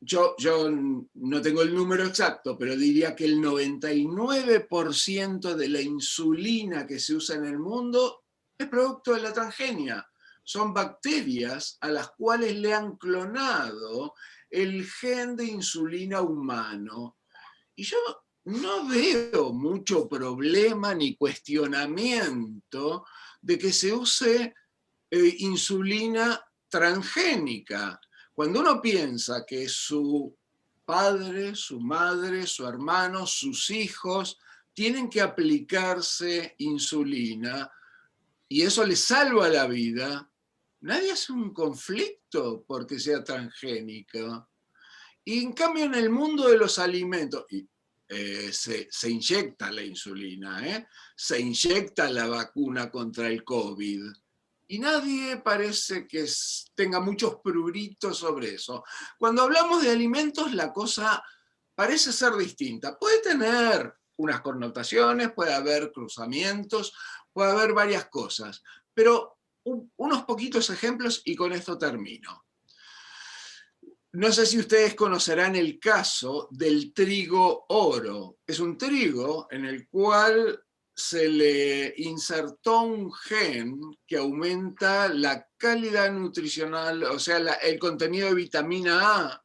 yo no tengo el número exacto, pero diría que el 99% de la insulina que se usa en el mundo es producto de la transgenia. Son bacterias a las cuales le han clonado el gen de insulina humano. Y yo no veo mucho problema ni cuestionamiento de que se use insulina transgénica. Cuando uno piensa que su padre, su madre, su hermano, sus hijos tienen que aplicarse insulina y eso les salva la vida, nadie hace un conflicto porque sea transgénica. Y en cambio en el mundo de los alimentos, se inyecta la insulina, se inyecta la vacuna contra el COVID. Y nadie parece que tenga muchos pruritos sobre eso. Cuando hablamos de alimentos, la cosa parece ser distinta. Puede tener unas connotaciones, puede haber cruzamientos, puede haber varias cosas. Pero unos poquitos ejemplos y con esto termino. No sé si ustedes conocerán el caso del trigo oro. Es un trigo en el cual se le insertó un gen que aumenta la calidad nutricional, o sea, el contenido de vitamina A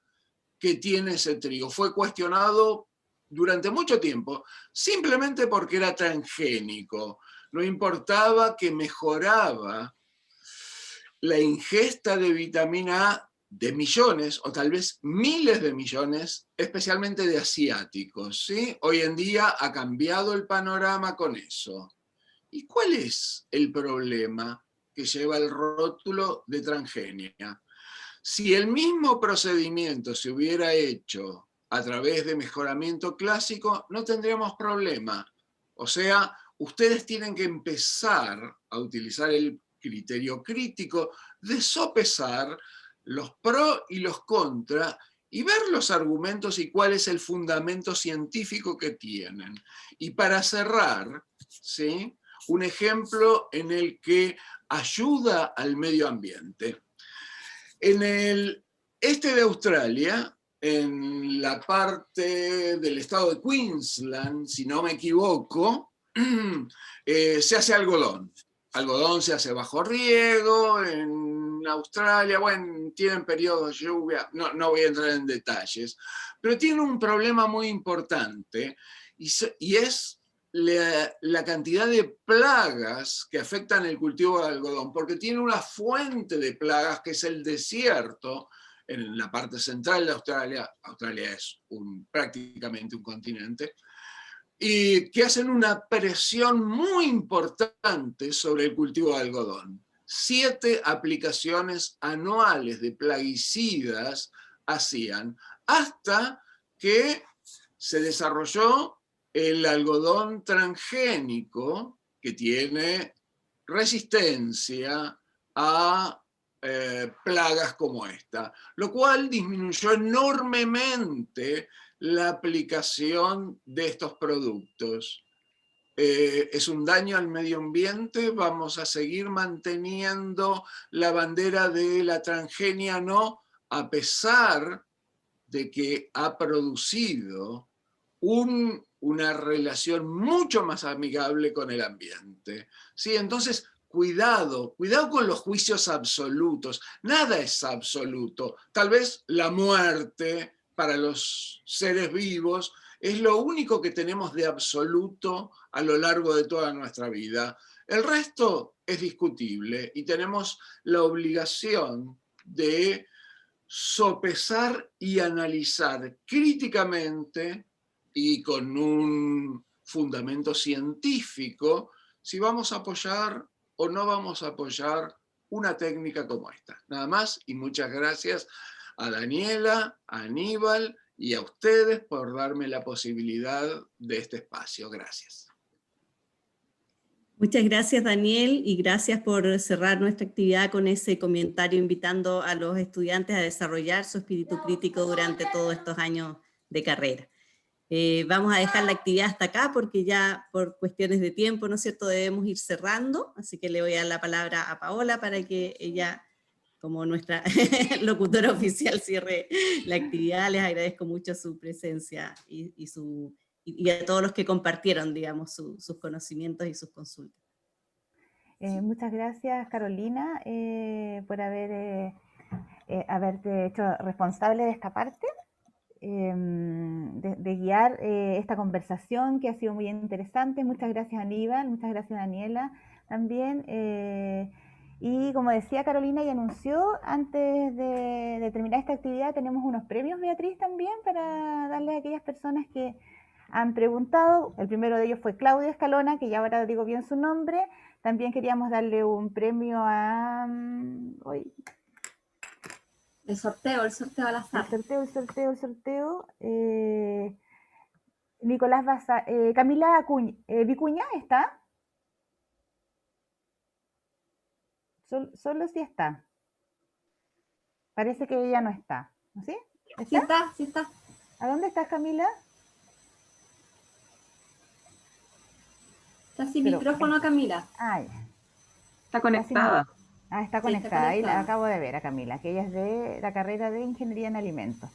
que tiene ese trigo. Fue cuestionado durante mucho tiempo, simplemente porque era transgénico. No importaba que mejoraba la ingesta de vitamina A de millones o tal vez miles de millones, especialmente de asiáticos, ¿sí? Hoy en día ha cambiado el panorama con eso. ¿Y cuál es el problema que lleva el rótulo de transgenia? Si el mismo procedimiento se hubiera hecho a través de mejoramiento clásico, no tendríamos problema. O sea, ustedes tienen que empezar a utilizar el criterio crítico de sopesar los pro y los contra, y ver los argumentos y cuál es el fundamento científico que tienen. Y para cerrar, ¿sí?, un ejemplo en el que ayuda al medio ambiente. En el este de Australia en la parte del estado de Queensland, si no me equivoco, se hace algodón. Algodón se hace bajo riego, en Australia, bueno, tienen periodos de lluvia, no voy a entrar en detalles, pero tiene un problema muy importante y es la cantidad de plagas que afectan el cultivo de algodón, porque tiene una fuente de plagas que es el desierto en la parte central de Australia. Australia es prácticamente un continente, y que hacen una presión muy importante sobre el cultivo de algodón. 7 aplicaciones anuales de plaguicidas hacían, hasta que se desarrolló el algodón transgénico, que tiene resistencia a plagas como esta, lo cual disminuyó enormemente la aplicación de estos productos. Es un daño al medio ambiente, vamos a seguir manteniendo la bandera de la transgenia no, a pesar de que ha producido una relación mucho más amigable con el ambiente. ¿Sí? Entonces, cuidado con los juicios absolutos. Nada es absoluto. Tal vez la muerte para los seres vivos es lo único que tenemos de absoluto a lo largo de toda nuestra vida. El resto es discutible y tenemos la obligación de sopesar y analizar críticamente y con un fundamento científico si vamos a apoyar o no vamos a apoyar una técnica como esta. Nada más y muchas gracias a Daniela, a Aníbal y a ustedes por darme la posibilidad de este espacio. Gracias. Muchas gracias, Daniel, y gracias por cerrar nuestra actividad con ese comentario invitando a los estudiantes a desarrollar su espíritu crítico durante todos estos años de carrera. Vamos a dejar la actividad hasta acá porque ya por cuestiones de tiempo, ¿no es cierto?, debemos ir cerrando, así que le voy a dar la palabra a Paola para que ella, como nuestra locutora oficial, cierre la actividad. Les agradezco mucho su presencia y a todos los que compartieron, digamos, sus conocimientos y sus consultas. Muchas gracias, Carolina, por haberte hecho responsable de esta parte, de guiar esta conversación que ha sido muy interesante. Muchas gracias, Aníbal, muchas gracias, Daniela, también. Y como decía Carolina y anunció, antes de terminar esta actividad tenemos unos premios, Beatriz, también, para darles a aquellas personas que han preguntado. El primero de ellos fue Claudio Escalona, que ya ahora digo bien su nombre. También queríamos darle un premio a... El sorteo al azar. El sorteo. Nicolás Camila Vicuña, ¿está? Solo si está. Parece que ella no está. ¿Sí? ¿Está? Sí está. ¿A dónde estás, Camila? Está sin micrófono, Camila. Está conectada. Está conectada. Ahí la acabo de ver a Camila, que ella es de la carrera de Ingeniería en Alimentos.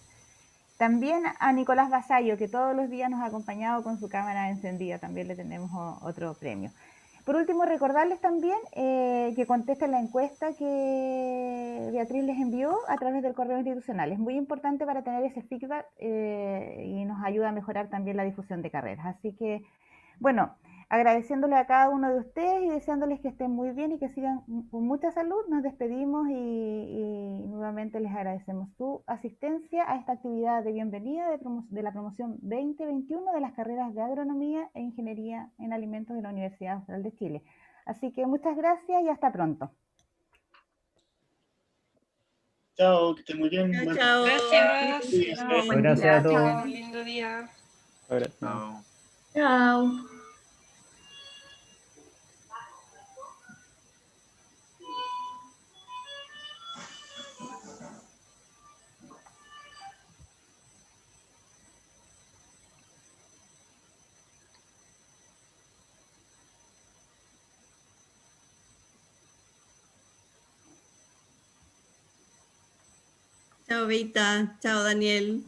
También a Nicolás Vasallo, que todos los días nos ha acompañado con su cámara encendida. También le tenemos otro premio. Por último, recordarles también que contesten la encuesta que Beatriz les envió a través del correo institucional. Es muy importante para tener ese feedback y nos ayuda a mejorar también la difusión de carreras. Así que, bueno, agradeciéndole a cada uno de ustedes y deseándoles que estén muy bien y que sigan con mucha salud, nos despedimos y nuevamente les agradecemos su asistencia a esta actividad de bienvenida de la promoción 2021 de las carreras de Agronomía e Ingeniería en Alimentos de la Universidad Austral de Chile. Así que muchas gracias y hasta pronto. Chao, que estén muy bien. Chao. Gracias. Sí, Gracias a todos. Un lindo día. Chao. Chao. Chao, Beita. Chao, Daniel.